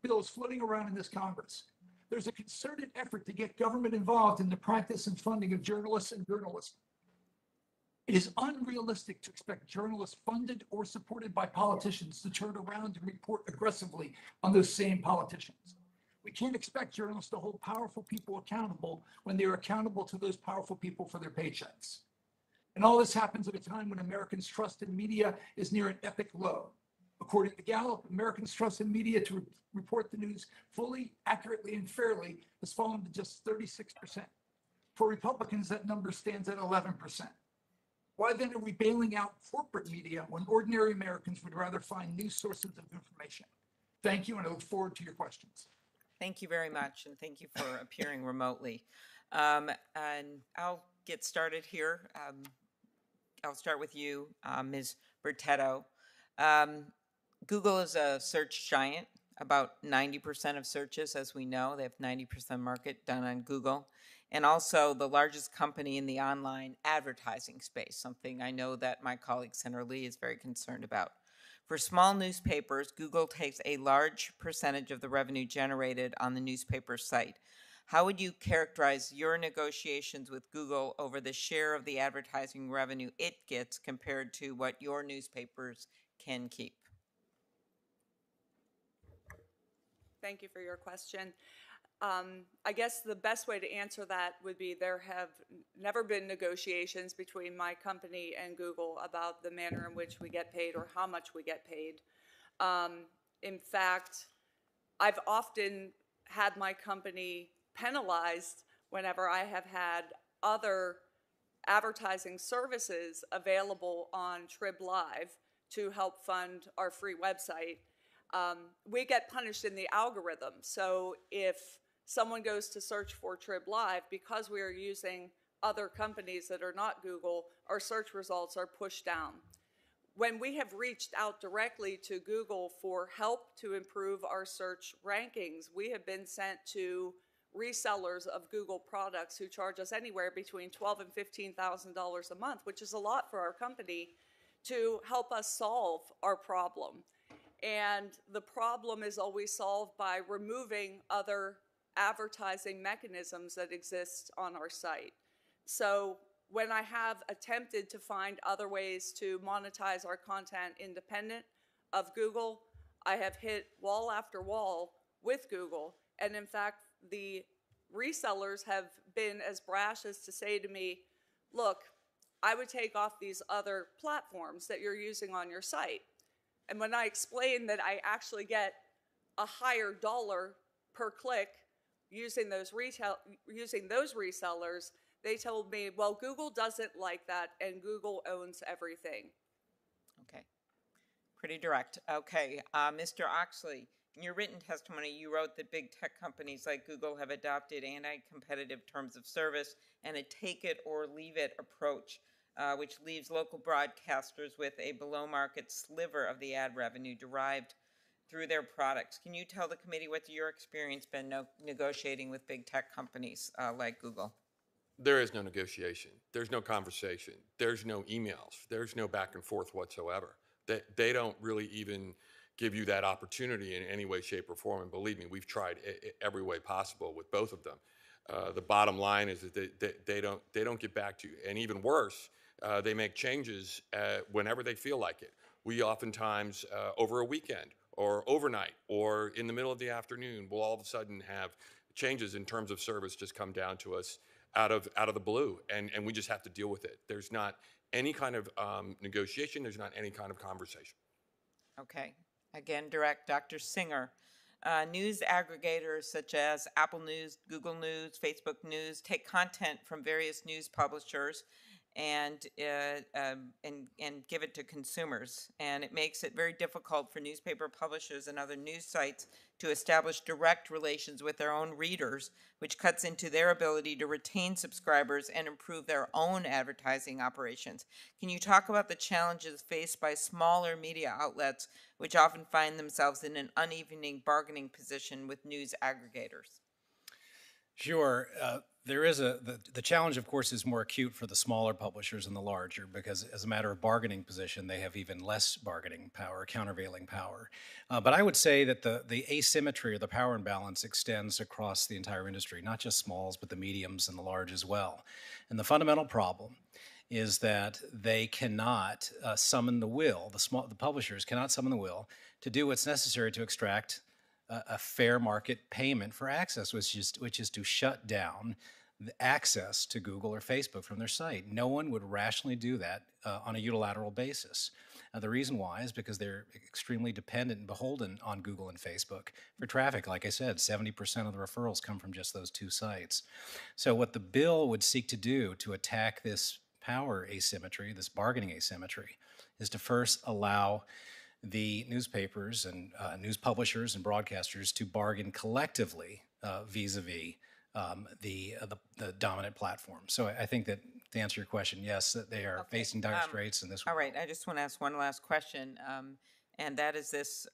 bills floating around in this Congress. There's a concerted effort to get government involved in the practice and funding of journalists and journalism. It is unrealistic to expect journalists funded or supported by politicians to turn around and report aggressively on those same politicians. We can't expect journalists to hold powerful people accountable when they are accountable to those powerful people for their paychecks. And all this happens at a time when Americans' trust in media is near an epic low. According to Gallup, Americans' trust in media to report the news fully, accurately, and fairly has fallen to just 36%. For Republicans, that number stands at 11%. Why then are we bailing out corporate media when ordinary Americans would rather find news sources of information? Thank you, and I look forward to your questions. Thank you very much, and thank you for appearing remotely. And I'll get started here. I'll start with you, Ms. Bertetto. Google is a search giant. About 90% of searches, as we know, they have 90% market done on Google. And also the largest company in the online advertising space, something I know that my colleague Senator Lee is very concerned about. For small newspapers, Google takes a large percentage of the revenue generated on the newspaper site. How would you characterize your negotiations with Google over the share of the advertising revenue it gets compared to what your newspapers can keep? Thank you for your question. I guess the best way to answer that would be there have never been negotiations between my company and Google about the manner in which we get paid or how much we get paid. In fact, I've often had my company penalized whenever I have had other advertising services available on Trib Live to help fund our free website. We get punished in the algorithm. So if someone goes to search for Trib Live, because we are using other companies that are not Google, our search results are pushed down. when we have reached out directly to Google for help to improve our search rankings, we have been sent to resellers of Google products who charge us anywhere between $12,000 and $15,000 a month, which is a lot for our company, to help us solve our problem. And the problem is always solved by removing other advertising mechanisms that exist on our site. So when I have attempted to find other ways to monetize our content independent of Google, I have hit wall after wall with Google. And in fact, the resellers have been as brash as to say to me, look, I would take off these other platforms that you're using on your site. And when I explain that I actually get a higher dollar per click using those resellers, they told me, well, Google doesn't like that, and Google owns everything. Okay, pretty direct. Okay, Mr. Oxley, in your written testimony, you wrote that big tech companies like Google have adopted anti-competitive terms of service and a take-it-or-leave-it approach, which leaves local broadcasters with a below-market sliver of the ad revenue derived through their products. Can you tell the committee what's your experience been negotiating with big tech companies like Google? There is no negotiation. There's no conversation. There's no emails. There's no back and forth whatsoever. They don't really even give you that opportunity in any way, shape, or form. And believe me, we've tried every way possible with both of them. The bottom line is that they don't get back to you. And even worse, they make changes whenever they feel like it. We oftentimes, over a weekend or overnight or in the middle of the afternoon, will all of a sudden have changes in terms of service just come down to us out of the blue, and we just have to deal with it. There's not any kind of negotiation. There's not any kind of conversation. Okay. Again, direct. Dr. Singer. News aggregators such as Apple News, Google News, Facebook News take content from various news publishers and give it to consumers. And it makes it very difficult for newspaper publishers and other news sites to establish direct relations with their own readers, which cuts into their ability to retain subscribers and improve their own advertising operations. Can you talk about the challenges faced by smaller media outlets, which often find themselves in an uneven bargaining position with news aggregators? Sure. There is the challenge, of course, is more acute for the smaller publishers than the larger, because as a matter of bargaining position, they have even less bargaining power, countervailing power. But I would say that the asymmetry or the power imbalance extends across the entire industry, not just smalls, but the mediums and the large as well. And the fundamental problem is that they cannot summon the will, the publishers cannot summon the will to do what's necessary to extract a fair market payment for access, which is to shut down the access to Google or Facebook from their site. No one would rationally do that on a unilateral basis. The reason why is because they're extremely dependent and beholden on Google and Facebook for traffic. Like I said, 70% of the referrals come from just those two sites. So what the bill would seek to do to attack this power asymmetry, this bargaining asymmetry, is to first allow the newspapers and news publishers and broadcasters to bargain collectively vis-a-vis the dominant platform. So I think that, to answer your question, yes, that they are facing dire straits, and this. All right, I just want to ask one last question, and that is this: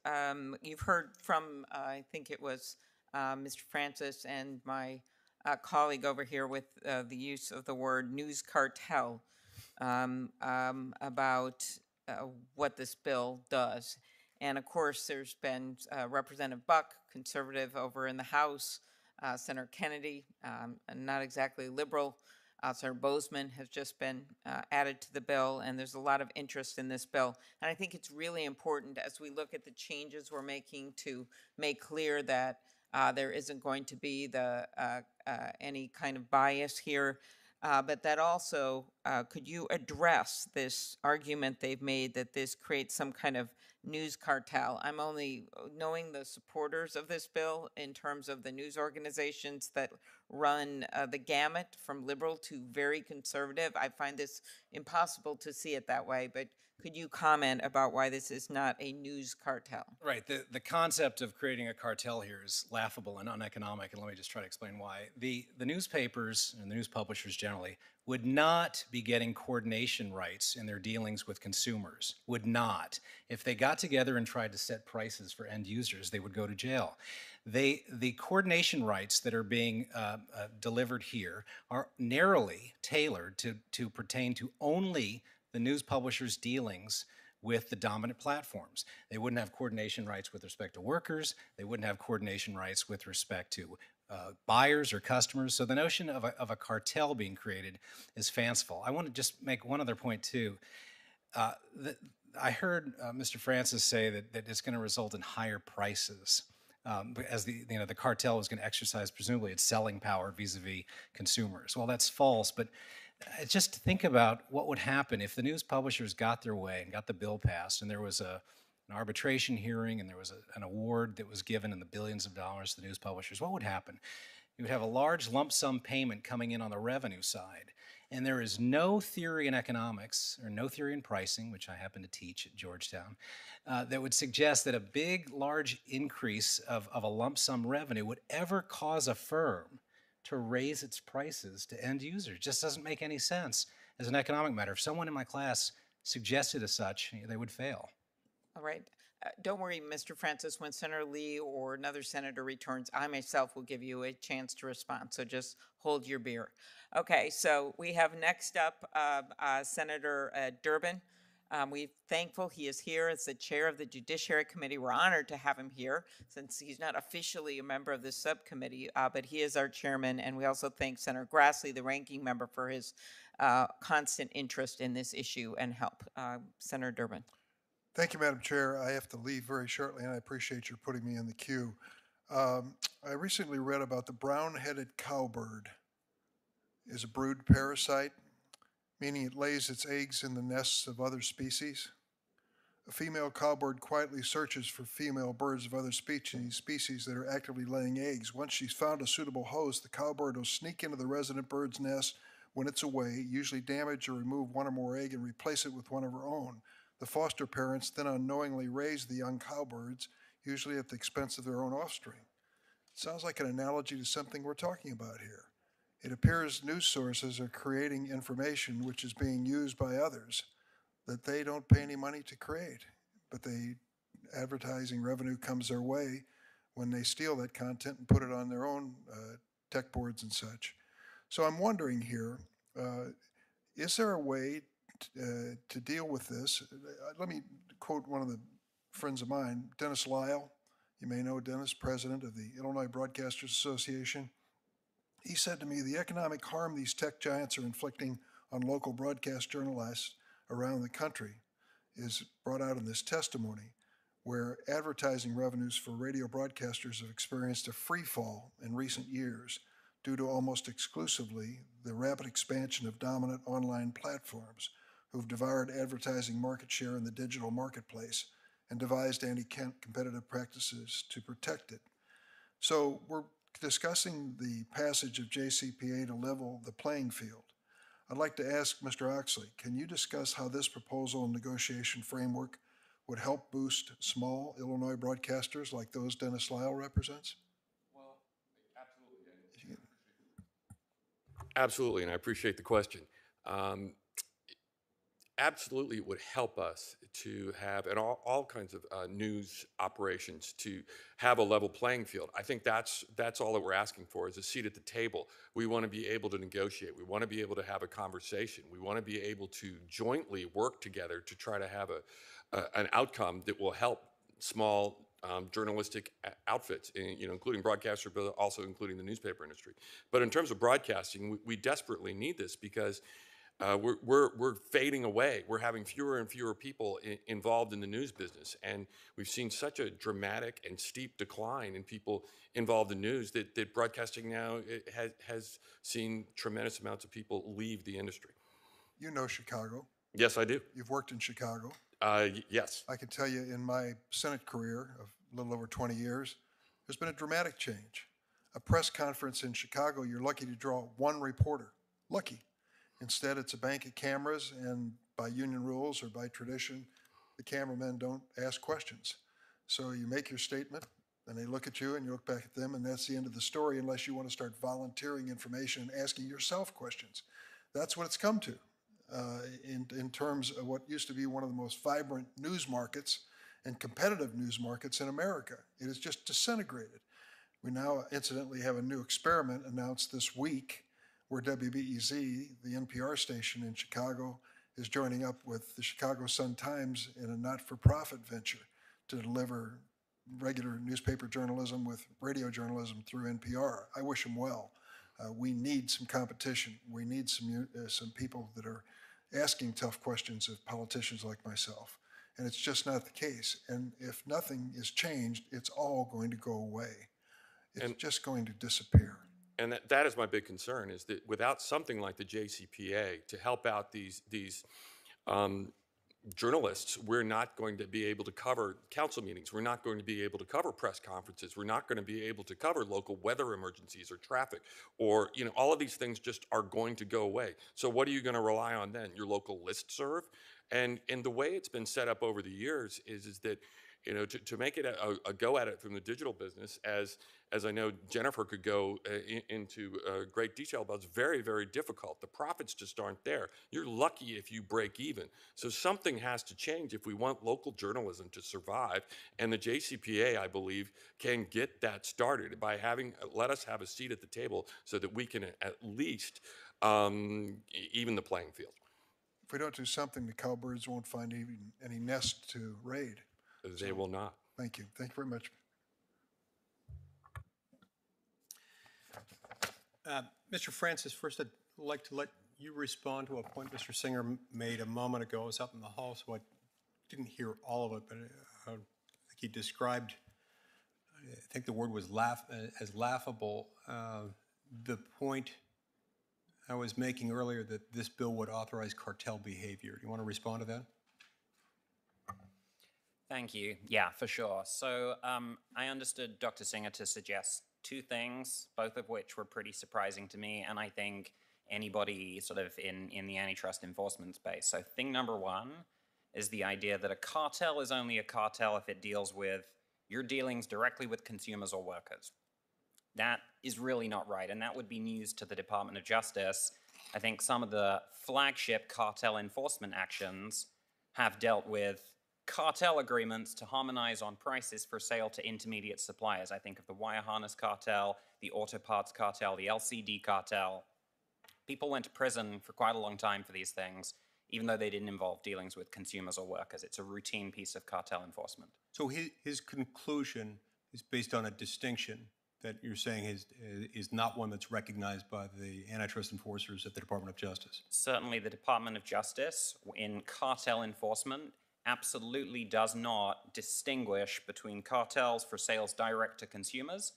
you've heard from I think it was Mr. Francis and my colleague over here with the use of the word news cartel about what this bill does. And of course, there's been Representative Buck, conservative over in the House, Senator Kennedy, not exactly liberal, Senator Bozeman has just been added to the bill, and there's a lot of interest in this bill. And I think it's really important as we look at the changes we're making to make clear that there isn't going to be any kind of bias here. But that also, could you address this argument they've made that this creates some kind of news cartel? I'm only knowing the supporters of this bill in terms of the news organizations that run the gamut from liberal to very conservative. I find this impossible to see it that way, but Could you comment about why this is not a news cartel? Right. The concept of creating a cartel here is laughable and uneconomic, and let me just try to explain why. The newspapers and the news publishers generally would not be getting coordination rights in their dealings with consumers. Would not. If they got together and tried to set prices for end users, they would go to jail. The coordination rights that are being delivered here are narrowly tailored to pertain to only the news publishers' dealings with the dominant platforms. They wouldn't have coordination rights with respect to workers. They wouldn't have coordination rights with respect to buyers or customers. So the notion of a cartel being created is fanciful. I want to just make one other point too. I heard Mr. Francis say that it's going to result in higher prices. As the cartel is going to exercise presumably its selling power vis-a-vis consumers. Well, that's false, but just think about what would happen if the news publishers got their way and got the bill passed, and there was an arbitration hearing, and there was an award that was given in the billions of dollars to the news publishers. What would happen? You would have a large lump sum payment coming in on the revenue side, and there is no theory in economics or no theory in pricing, which I happen to teach at Georgetown, that would suggest that a big, large increase of a lump sum revenue would ever cause a firm to raise its prices to end users. It just doesn't make any sense as an economic matter. If someone in my class suggested as such, they would fail. All right. Don't worry, Mr. Francis, when Senator Lee or another senator returns, I myself will give you a chance to respond, so just hold your beer. Okay, so we have next up Senator Durbin. We're thankful he is here as the chair of the Judiciary Committee. We're honored to have him here since he's not officially a member of the subcommittee, but he is our chairman. And we also thank Senator Grassley, the ranking member, for his constant interest in this issue and help. Senator Durbin. Thank you, Madam Chair. I have to leave very shortly, and I appreciate your putting me in the queue. I recently read about the brown-headed cowbird is a brood parasite, meaning it lays its eggs in the nests of other species. A female cowbird quietly searches for female birds of other species that are actively laying eggs. Once she's found a suitable host, the cowbird will sneak into the resident bird's nest when it's away, usually damage or remove one or more egg and replace it with one of her own. The foster parents then unknowingly raise the young cowbirds, usually at the expense of their own offspring. It sounds like an analogy to something we're talking about here. It appears news sources are creating information which is being used by others that they don't pay any money to create, but advertising revenue comes their way when they steal that content and put it on their own tech boards and such. So I'm wondering here, is there a way to deal with this? Let me quote one of the friends of mine, Dennis Lyle. You may know Dennis, president of the Illinois Broadcasters Association. He said to me, the economic harm these tech giants are inflicting on local broadcast journalists around the country is brought out in this testimony, where advertising revenues for radio broadcasters have experienced a free fall in recent years due to almost exclusively the rapid expansion of dominant online platforms who've devoured advertising market share in the digital marketplace and devised anti-competitive practices to protect it. So we're discussing the passage of Jcpa to level the playing field. I'd like to ask Mr. Oxley, can you discuss how this proposal and negotiation framework would help boost small Illinois broadcasters like those Dennis Lyle represents? Well, absolutely. Absolutely, and I appreciate the question. Absolutely, it would help us to have, and all kinds of news operations, to have a level playing field. I think that's all that we're asking for, is a seat at the table. We want to be able to negotiate. We want to be able to have a conversation. We want to be able to jointly work together to try to have an outcome that will help small journalistic outfits, including broadcasters, but also including the newspaper industry. But in terms of broadcasting, we desperately need this because we're fading away. We're having fewer and fewer people involved in the news business, and we've seen such a dramatic and steep decline in people involved in news that broadcasting now has seen tremendous amounts of people leave the industry. You know Chicago. Yes, I do. You've worked in Chicago. Yes. I can tell you in my Senate career of a little over 20 years, there's been a dramatic change. A press conference in Chicago, you're lucky to draw one reporter. Lucky. Instead, it's a bank of cameras and by union rules or by tradition, the cameramen don't ask questions. So you make your statement, and they look at you, and you look back at them, and that's the end of the story, unless you want to start volunteering information and asking yourself questions. That's what it's come to in terms of what used to be one of the most vibrant news markets and competitive news markets in America. It has just disintegrated. We now, incidentally, have a new experiment announced this week where WBEZ, the NPR station in Chicago, is joining up with the Chicago Sun-Times in a not-for-profit venture to deliver regular newspaper journalism with radio journalism through NPR. I wish them well. We need some competition. We need some people that are asking tough questions of politicians like myself. And it's just not the case. And if nothing is changed, it's all going to go away. It's just going to disappear. And that is my big concern, is that without something like the Jcpa to help out these journalists, we're not going to be able to cover council meetings. We're not going to be able to cover press conferences. We're not going to be able to cover local weather emergencies or traffic, or, you know, all of these things just are going to go away. So what are you going to rely on then? Your local listserv? And the way it's been set up over the years is that, you know, to make it a go at it from the digital business, as I know Jennifer could go into great detail about, it's very, very difficult. The profits just aren't there. You're lucky if you break even. So something has to change if we want local journalism to survive. And the Jcpa, I believe, can get that started by let us have a seat at the table so that we can at least even the playing field. If we don't do something, the cowbirds won't find even any nest to raid. They will not. Thank you. Thank you very much. Mr. Francis, first I'd like to let you respond to a point Mr. Singer made a moment ago. I was up in the hall, so I didn't hear all of it, but I think he described, I think the word was as laughable, the point I was making earlier that this bill would authorize cartel behavior. Do you want to respond to that? Thank you. Yeah, for sure. So I understood Dr. Singer to suggest two things, both of which were pretty surprising to me, and I think anybody sort of in the antitrust enforcement space. So thing number one is the idea that a cartel is only a cartel if it deals with your dealings directly with consumers or workers. That is really not right, and that would be news to the Department of Justice. I think some of the flagship cartel enforcement actions have dealt with cartel agreements to harmonize on prices for sale to intermediate suppliers. I think of the wire harness cartel, the auto parts cartel, the LCD cartel. People went to prison for quite a long time for these things, even though they didn't involve dealings with consumers or workers. It's a routine piece of cartel enforcement. So his conclusion is based on a distinction that you're saying is not one that's recognized by the antitrust enforcers at the Department of Justice. Certainly the Department of Justice in cartel enforcement absolutely does not distinguish between cartels for sales direct to consumers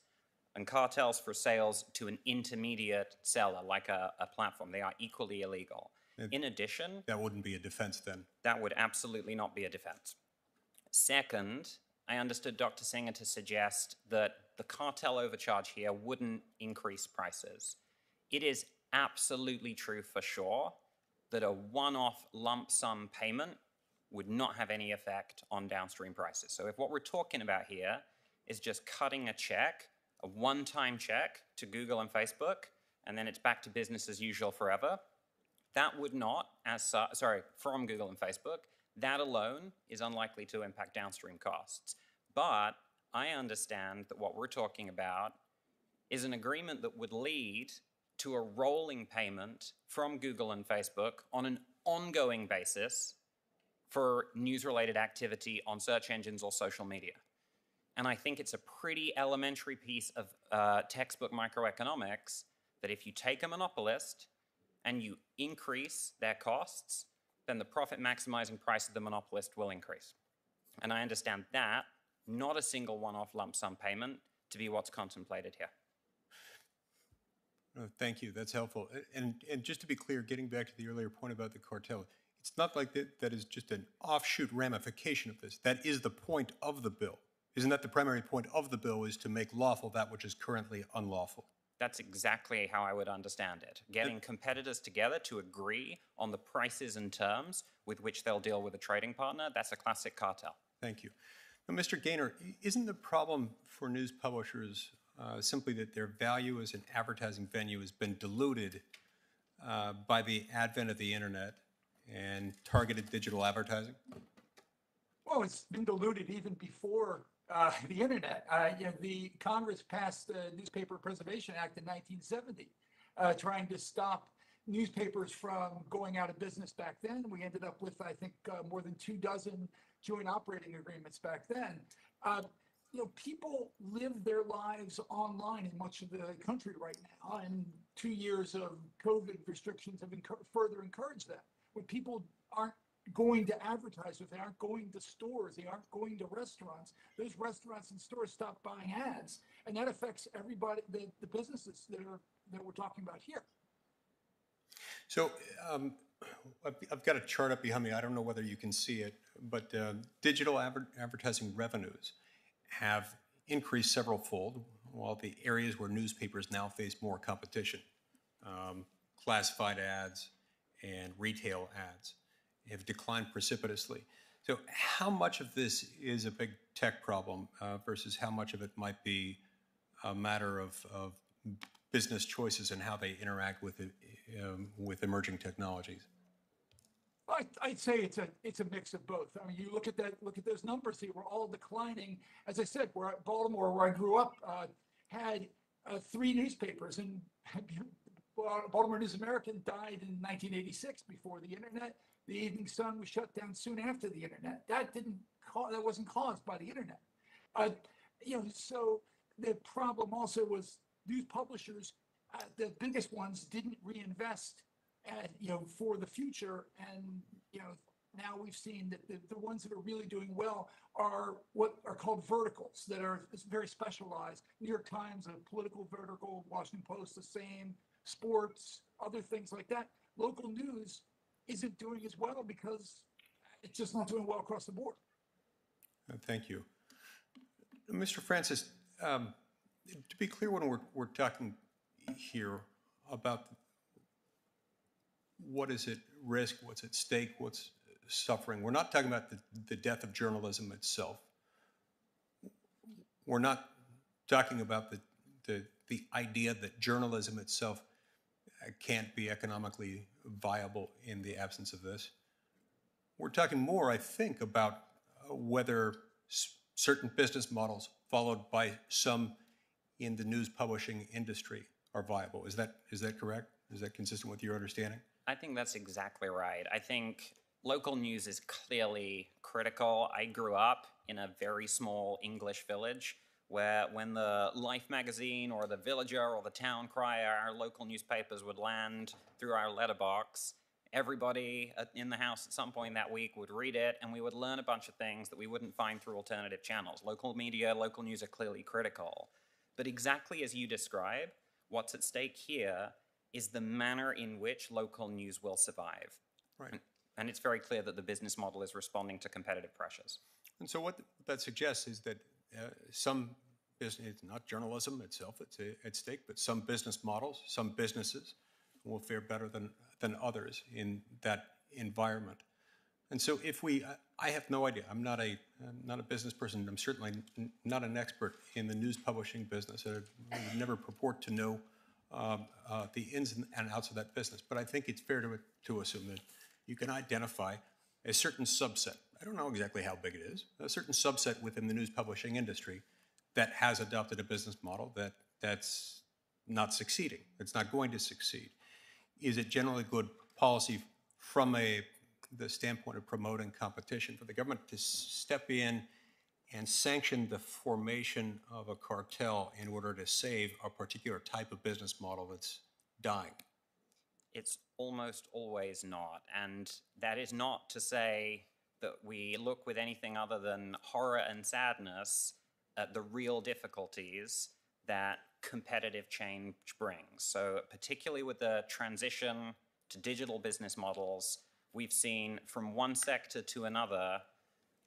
and cartels for sales to an intermediate seller, like a platform. They are equally illegal. In addition, that wouldn't be a defense then. That would absolutely not be a defense. Second, I understood Dr. Singer to suggest that the cartel overcharge here wouldn't increase prices. It is absolutely true for sure that a one-off lump sum payment would not have any effect on downstream prices. So if what we're talking about here is just cutting a check, a one-time check to Google and Facebook, and then it's back to business as usual forever, that would not, from Google and Facebook, that alone is unlikely to impact downstream costs. But I understand that what we're talking about is an agreement that would lead to a rolling payment from Google and Facebook on an ongoing basis for news-related activity on search engines or social media. And I think it's a pretty elementary piece of textbook microeconomics that if you take a monopolist and you increase their costs, then the profit-maximizing price of the monopolist will increase. And I understand that, not a single one-off lump sum payment, to be what's contemplated here. Thank you. That's helpful. And just to be clear, getting back to the earlier point about the cartel, it's not like that is just an offshoot ramification of this. That is the point of the bill. Isn't that the primary point of the bill, is to make lawful that which is currently unlawful? That's exactly how I would understand it. Getting competitors together to agree on the prices and terms with which they'll deal with a trading partner, that's a classic cartel. Thank you. Now, Mr. Gaynor, isn't the problem for news publishers simply that their value as an advertising venue has been diluted by the advent of the internet and targeted digital advertising? Well, it's been diluted even before the internet. The Congress passed the Newspaper Preservation Act in 1970, trying to stop newspapers from going out of business back then. We ended up with, I think, more than 24 joint operating agreements back then. People live their lives online in much of the country right now, and 2 years of COVID restrictions have further encouraged that. When people aren't going to advertise, if they aren't going to stores, they aren't going to restaurants, those restaurants and stores stop buying ads, and that affects everybody, the businesses that we're talking about here. So I've got a chart up behind me. I don't know whether you can see it, but digital advertising revenues have increased several fold, while the areas where newspapers now face more competition, classified ads and retail ads, have declined precipitously. So how much of this is a big tech problem versus how much of it might be a matter of business choices and how they interact with emerging technologies? I'd say it's a mix of both. I mean, you look at those numbers here. We're all declining. As I said, we're at Baltimore, where I grew up, had 3 newspapers, and Baltimore News American died in 1986 before the internet. The Evening Sun was shut down soon after the internet. That wasn't caused by the internet. So the problem also was news publishers, the biggest ones, didn't reinvest for the future. And, now we've seen that the ones that are really doing well are what are called verticals that are very specialized. New York Times, a political vertical, Washington Post, the same, sports, other things like that. Local news isn't doing as well because it's just not doing well across the board. Thank you. Mr. Francis, to be clear, when we're talking here about what is at risk, what's at stake, what's suffering, we're not talking about the death of journalism itself. We're not talking about the idea that journalism itself can't be economically viable in the absence of this. We're talking more, I think, about whether certain business models followed by some in the news publishing industry are viable. Is that correct? Is that consistent with your understanding? I think that's exactly right. I think local news is clearly critical. I grew up in a very small English village where when the Life magazine or the Villager or the Town Crier, our local newspapers would land through our letterbox, everybody in the house at some point that week would read it, and we would learn a bunch of things that we wouldn't find through alternative channels. Local media, local news are clearly critical. But exactly as you describe, what's at stake here is the manner in which local news will survive. Right. And it's very clear that the business model is responding to competitive pressures. And so what that suggests is that some business, it's not journalism itself that's at stake, but some business models, some businesses will fare better than others in that environment. And so if I have no idea, I'm not a business person, I'm certainly not an expert in the news publishing business. I would never purport to know the ins and outs of that business. But I think it's fair to assume that you can identify a certain subset, I don't know exactly how big it is, a certain subset within the news publishing industry that has adopted a business model that's not succeeding, that's not going to succeed. Is it generally good policy from the standpoint of promoting competition for the government to step in and sanction the formation of a cartel in order to save a particular type of business model that's dying? It's almost always not. And that is not to say that we look with anything other than horror and sadness at the real difficulties that competitive change brings. So particularly with the transition to digital business models, we've seen from one sector to another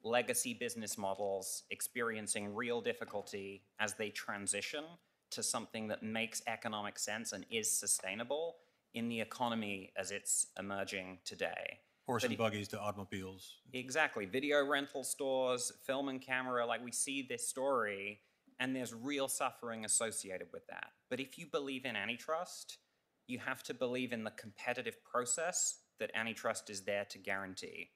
legacy business models experiencing real difficulty as they transition to something that makes economic sense and is sustainable in the economy as it's emerging today. Horse and buggies to automobiles. Exactly. Video rental stores, film and camera, like we see this story, and there's real suffering associated with that. But if you believe in antitrust, you have to believe in the competitive process that antitrust is there to guarantee.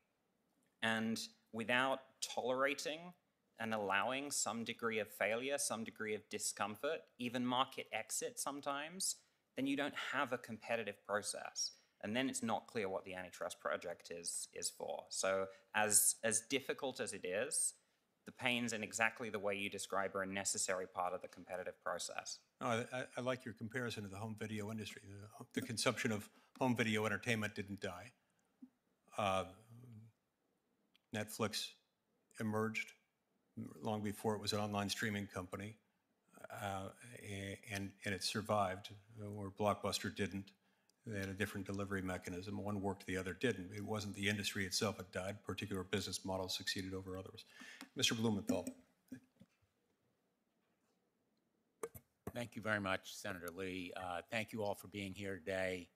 And without tolerating and allowing some degree of failure, some degree of discomfort, even market exit sometimes, then you don't have a competitive process. And then it's not clear what the antitrust project is for. So as difficult as it is, the pains in exactly the way you describe are a necessary part of the competitive process. No, I like your comparison to the home video industry. The consumption of home video entertainment didn't die. Netflix emerged long before it was an online streaming company, and it survived, where Blockbuster didn't. They had a different delivery mechanism. One worked, the other didn't. It wasn't the industry itself that died. Particular business models succeeded over others. Mr. Blumenthal. Thank you very much, Senator Lee. Thank you all for being here today.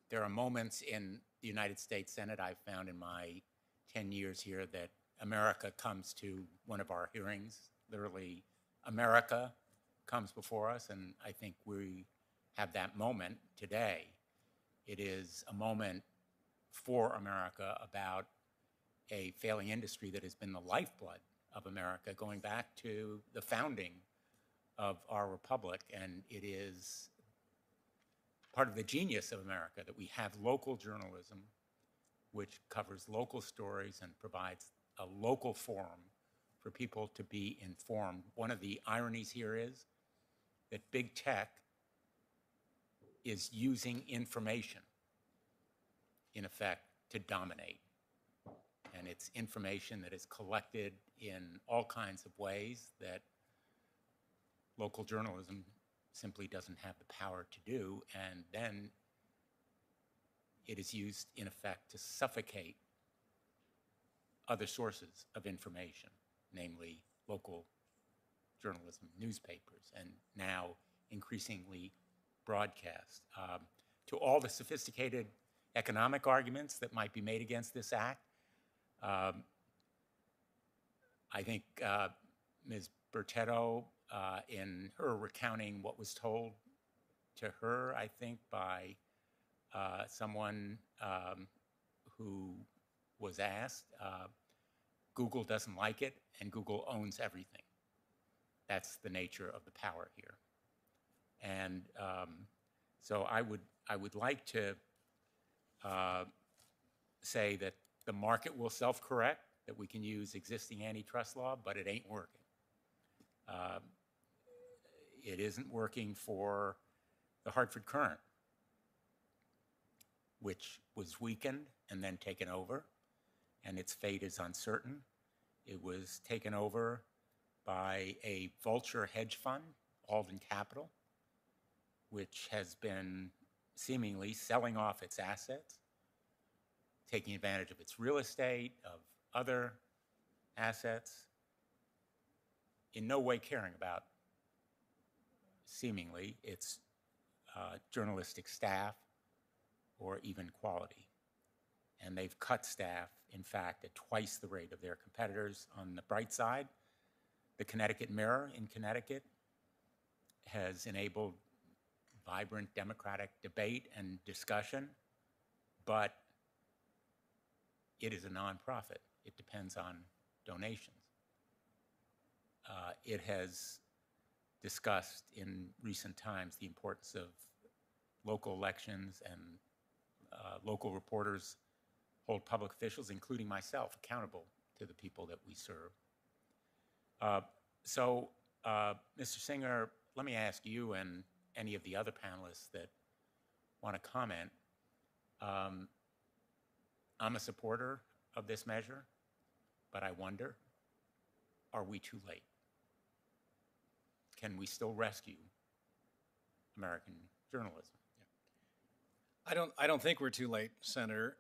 There are moments in the United States Senate I've found in my 10 years here that America comes to one of our hearings. Literally, America comes before us, and I think we have that moment today. It is a moment for America about a failing industry that has been the lifeblood of America going back to the founding of our republic, and it is part of the genius of America that we have local journalism which covers local stories and provides a local forum for people to be informed. One of the ironies here is that big tech is using information, in effect, to dominate. And it's information that is collected in all kinds of ways that local journalism simply doesn't have the power to do, and then it is used, in effect, to suffocate other sources of information, namely local journalism, newspapers, and now increasingly broadcast. To all the sophisticated economic arguments that might be made against this act, I think Ms. Bertetto, in her recounting what was told to her, I think, by someone who was asked, Google doesn't like it, and Google owns everything. That's the nature of the power here. And so I would like to say that the market will self-correct, that we can use existing antitrust law, but it ain't working. It isn't working for the Hartford Courant, which was weakened and then taken over, and its fate is uncertain. It was taken over by a vulture hedge fund, Alden Capital, which has been seemingly selling off its assets, taking advantage of its real estate, of other assets, in no way caring about, seemingly, its journalistic staff or even quality. And they've cut staff, in fact, at twice the rate of their competitors. On the bright side, the Connecticut Mirror in Connecticut has enabled vibrant democratic debate and discussion, but it is a nonprofit. It depends on donations. It has discussed in recent times the importance of local elections, and local reporters hold public officials, including myself, accountable to the people that we serve. So, Mr. Singer, let me ask you and any of the other panelists that want to comment. I'm a supporter of this measure, but I wonder, are we too late? Can we still rescue American journalism? I don't think we're too late, Senator.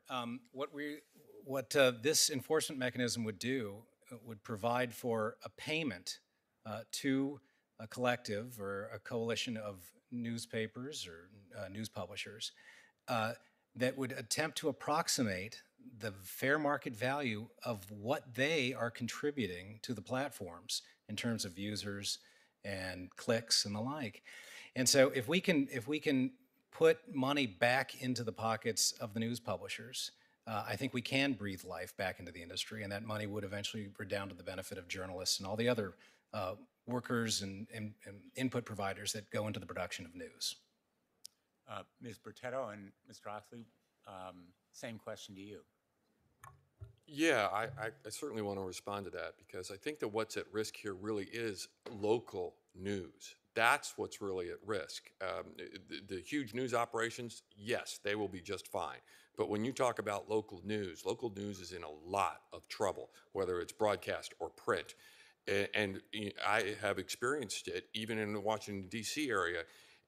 What this enforcement mechanism would do would provide for a payment to a collective or a coalition of newspapers or news publishers that would attempt to approximate the fair market value of what they are contributing to the platforms in terms of users and clicks and the like. And so if we can put money back into the pockets of the news publishers, I think we can breathe life back into the industry, and that money would eventually redound to the benefit of journalists and all the other workers and input providers that go into the production of news. Ms. Bertetto and Mr. Oxley, same question to you. Yeah, I certainly want to respond to that because I think that what's at risk here really is local news. That's what's really at risk. The huge news operations, yes, they will be just fine. But when you talk about local news is in a lot of trouble, whether it's broadcast or print. And I have experienced it even in the Washington, D.C. area.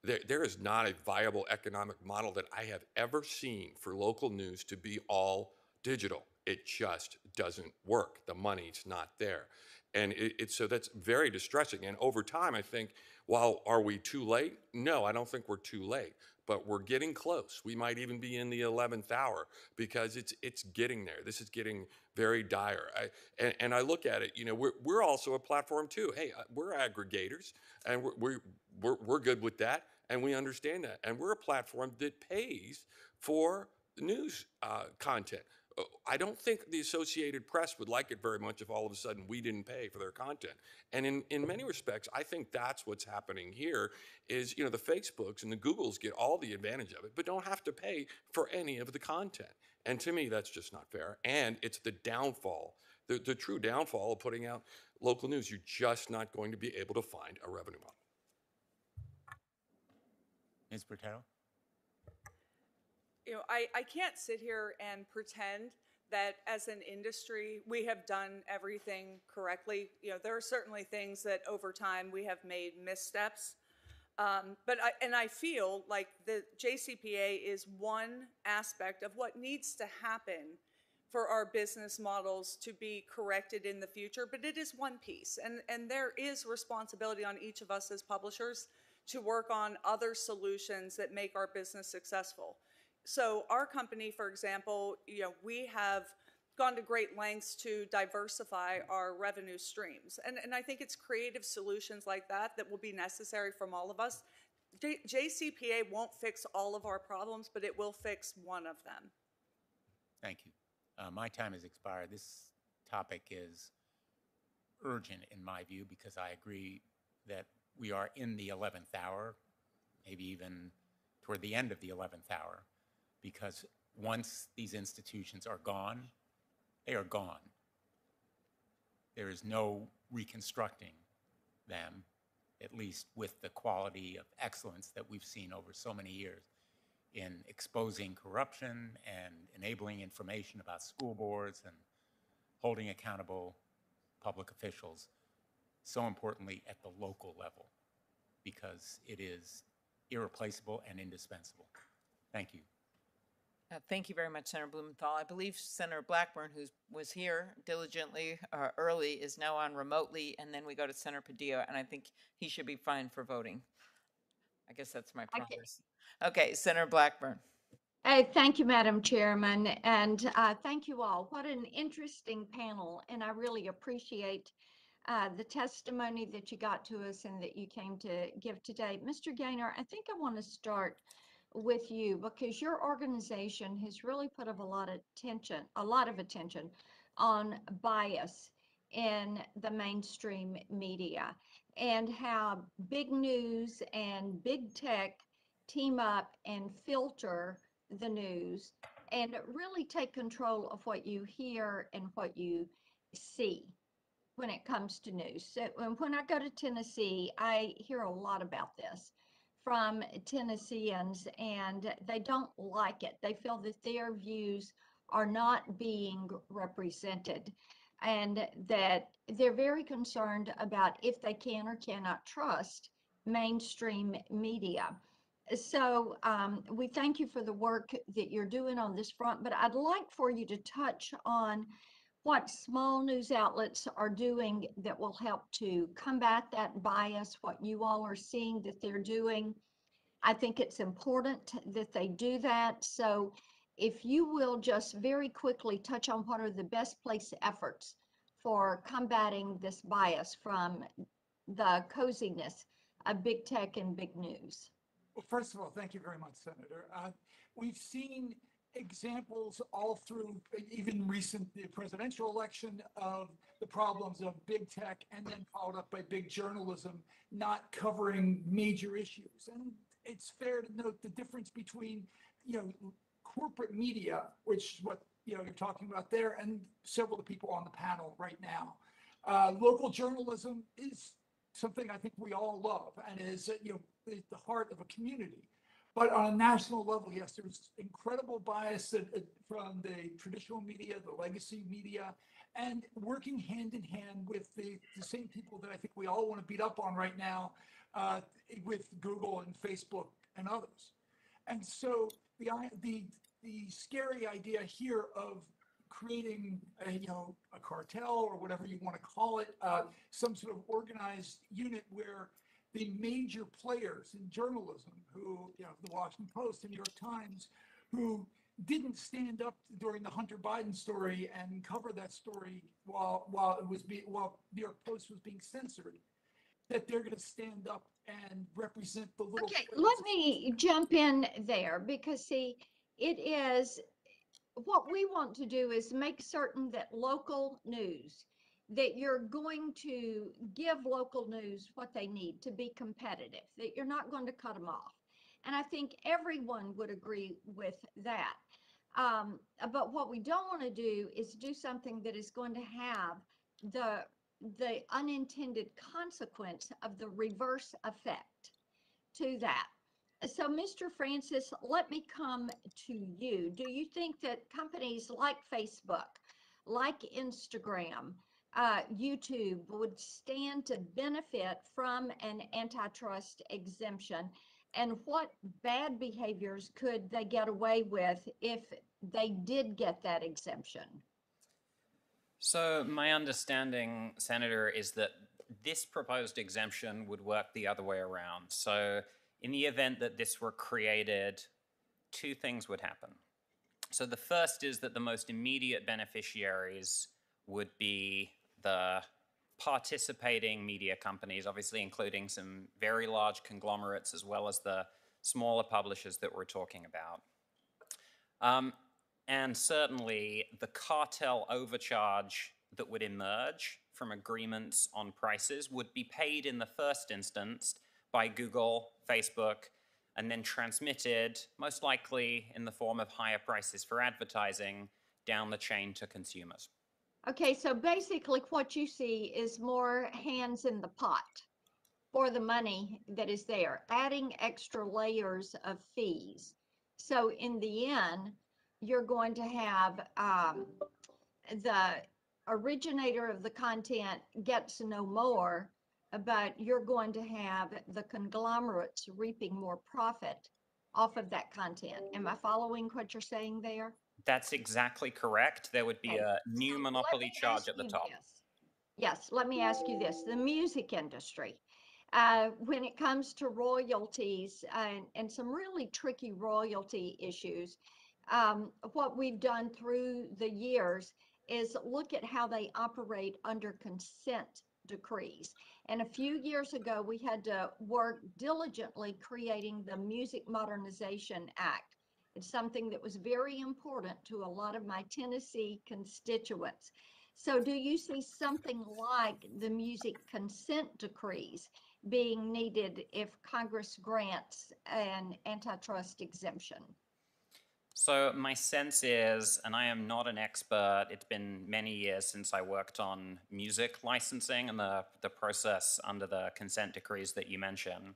There is not a viable economic model that I have ever seen for local news to be all digital. It just doesn't work. The money's not there. And so that's very distressing. And over time, I think, well, are we too late? No, I don't think we're too late, but we're getting close. We might even be in the 11th hour because it's getting there. This is getting very dire. And I look at it, you know, we're also a platform too. Hey, we're aggregators and we're good with that. And we understand that. And we're a platform that pays for news content. I don't think the Associated Press would like it very much if all of a sudden we didn't pay for their content. And in many respects, I think that's what's happening here is, you know, the Facebooks and the Googles get all the advantage of it, but don't have to pay for any of the content. And to me, that's just not fair. And it's the downfall, the true downfall of putting out local news. You're just not going to be able to find a revenue model. Ms. Bertado? You know, I can't sit here and pretend that as an industry we have done everything correctly. You know, there are certainly things that over time we have made missteps. But I feel like the Jcpa is one aspect of what needs to happen for our business models to be corrected in the future, but it is one piece. And there is responsibility on each of us as publishers to work on other solutions that make our business successful. So our company, for example, you know, we have gone to great lengths to diversify our revenue streams. And I think it's creative solutions like that that will be necessary from all of us. Jcpa won't fix all of our problems, but it will fix one of them. Thank you. My time has expired. This topic is urgent in my view because I agree that we are in the 11th hour, maybe even toward the end of the 11th hour, because once these institutions are gone, they are gone. There is no reconstructing them, at least with the quality of excellence that we've seen over so many years in exposing corruption and enabling information about school boards and holding accountable public officials, so importantly at the local level, because it is irreplaceable and indispensable. Thank you. Thank you very much, Senator Blumenthal. I believe Senator Blackburn, who was here diligently early, is now on remotely, and then we go to Senator Padilla, and I think he should be fine for voting. I guess that's my promise. Okay, Senator Blackburn. Thank you, Madam Chairman, and thank you all. What an interesting panel, and I really appreciate the testimony that you got to us and that you came to give today. Mr. Gaynor, I think I want to start with you because your organization has really put a lot of attention on bias in the mainstream media and how big news and big tech team up and filter the news and really take control of what you hear and what you see when it comes to news. So when I go to Tennessee, I hear a lot about this from Tennesseans, and they don't like it. They feel that their views are not being represented and that they're very concerned about if they can or cannot trust mainstream media. So we thank you for the work that you're doing on this front, but I'd like for you to touch on what small news outlets are doing that will help to combat that bias, what you all are seeing that they're doing. I think it's important that they do that. So if you will just very quickly touch on what are the best place efforts for combating this bias from the coziness of big tech and big news. Well, first of all, thank you very much, Senator. We've seen examples all through even recent the presidential election of the problems of big tech and then followed up by big journalism not covering major issues. And it's fair to note the difference between, corporate media, which is what, you're talking about there, and several of the people on the panel right now. Local journalism is something I think we all love and is, the heart of a community. But on a national level, yes, there's incredible bias from the traditional media, the legacy media, and working hand in hand with the same people that I think we all want to beat up on right now with Google and Facebook and others. And so the scary idea here of creating a cartel or whatever you want to call it, some sort of organized unit where the major players in journalism who, the Washington Post and New York Times, who didn't stand up during the Hunter Biden story and cover that story while New York Post was being censored, that they're going to stand up and represent the little. Okay, let me jump in there because see, it is what we want to do is make certain that local news, that you're going to give local news what they need to be competitive, that you're not going to cut them off. And I think everyone would agree with that. But what we don't want to do is do something that is going to have the unintended consequence of the reverse effect to that. So, Mr. Francis, let me come to you. Do you think that companies like Facebook, like Instagram, YouTube would stand to benefit from an antitrust exemption? And what bad behaviors could they get away with if they did get that exemption? So my understanding, Senator, is that this proposed exemption would work the other way around. So in the event that this were created, two things would happen. So the first is that the most immediate beneficiaries would be the participating media companies, obviously including some very large conglomerates as well as the smaller publishers that we're talking about. And certainly the cartel overcharge that would emerge from agreements on prices would be paid in the first instance by Google, Facebook, and then transmitted, most likely in the form of higher prices for advertising, down the chain to consumers. Okay, so basically what you see is more hands in the pot for the money that is there, adding extra layers of fees. So in the end, you're going to have the originator of the content gets no more, but you're going to have the conglomerates reaping more profit off of that content. Am I following what you're saying there? That's exactly correct. There would be a new monopoly charge at the top. Yes, let me ask you this. The music industry, when it comes to royalties and some really tricky royalty issues, what we've done through the years is look at how they operate under consent decrees. And a few years ago, we had to work diligently creating the Music Modernization Act. It's something that was very important to a lot of my Tennessee constituents. So do you see something like the music consent decrees being needed if Congress grants an antitrust exemption? So my sense is, and I am not an expert, it's been many years since I worked on music licensing and the process under the consent decrees that you mentioned.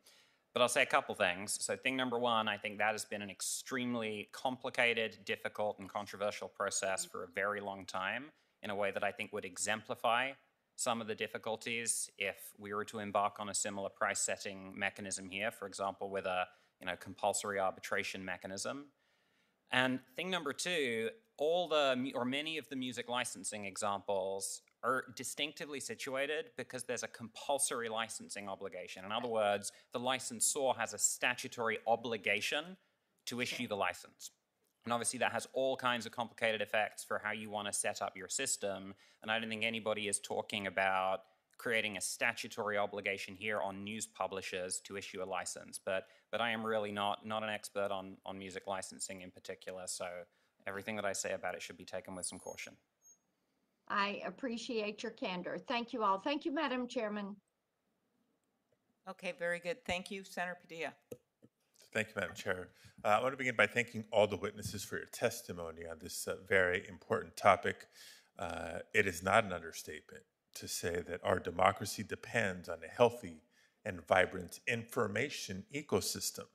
But I'll say a couple things. So thing number one, I think that has been an extremely complicated, difficult, and controversial process for a very long time in a way that I think would exemplify some of the difficulties if we were to embark on a similar price setting mechanism here, for example, with a compulsory arbitration mechanism. And thing number two, many of the music licensing examples are distinctively situated because there's a compulsory licensing obligation. In other words, the licensor has a statutory obligation to issue the license. And obviously that has all kinds of complicated effects for how you want to set up your system. And I don't think anybody is talking about creating a statutory obligation here on news publishers to issue a license. But I am really not an expert on music licensing in particular, so everything that I say about it should be taken with some caution. I appreciate your candor. Thank you all. Thank you, Madam Chairman. Okay, very good. Thank you, Senator Padilla. Thank you, Madam Chair. I want to begin by thanking all the witnesses for your testimony on this very important topic. It is not an understatement to say that our democracy depends on a healthy and vibrant information ecosystem.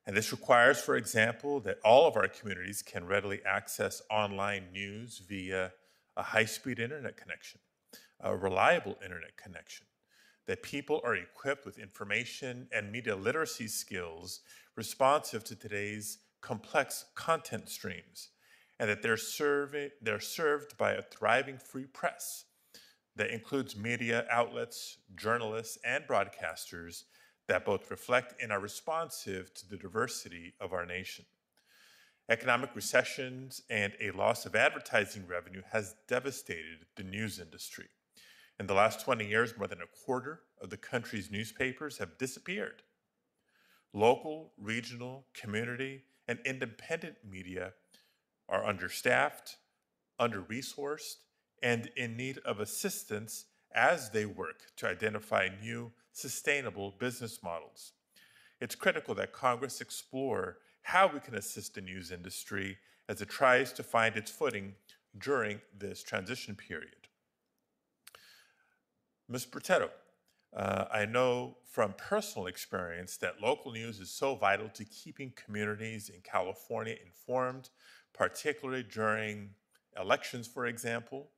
And this requires, for example, that all of our communities can readily access online news via a high-speed internet connection, a reliable internet connection, that people are equipped with information and media literacy skills responsive to today's complex content streams, and that they're served by a thriving free press that includes media outlets, journalists, and broadcasters that both reflect and are responsive to the diversity of our nation. Economic recessions and a loss of advertising revenue has devastated the news industry. In the last 20 years, more than a quarter of the country's newspapers have disappeared. Local, regional, community, and independent media are understaffed, under-resourced, and in need of assistance as they work to identify new, sustainable business models. It's critical that Congress explore how we can assist the news industry as it tries to find its footing during this transition period. Ms. Bertetto, I know from personal experience that local news is so vital to keeping communities in California informed, particularly during elections, for example,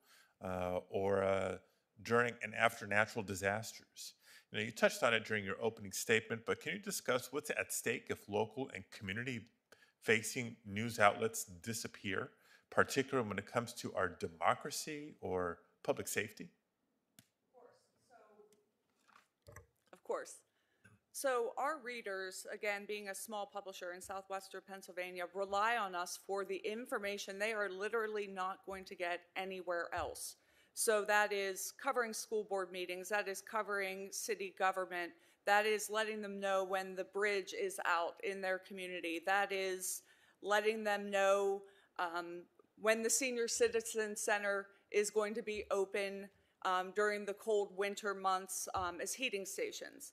or during and after natural disasters. You touched on it during your opening statement, but can you discuss what's at stake if local and community-facing news outlets disappear, particularly when it comes to our democracy or public safety? Of course. So our readers, again, being a small publisher in southwestern Pennsylvania, rely on us for the information they are literally not going to get anywhere else. So that is covering school board meetings, that is covering city government, that is letting them know when the bridge is out in their community, that is letting them know when the Senior Citizen Center is going to be open during the cold winter months as heating stations.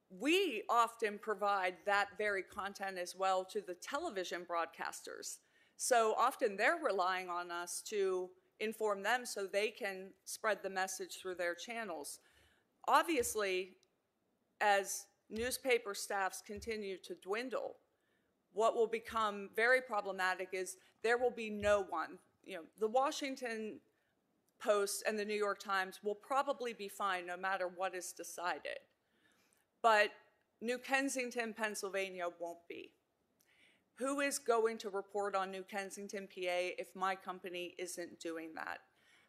We often provide that very content as well to the television broadcasters. So often they're relying on us to inform them so they can spread the message through their channels. Obviously, as newspaper staffs continue to dwindle, what will become very problematic is there will be no one. The Washington Post and the New York Times will probably be fine no matter what is decided. But New Kensington, Pennsylvania won't be. Who is going to report on New Kensington, PA if my company isn't doing that?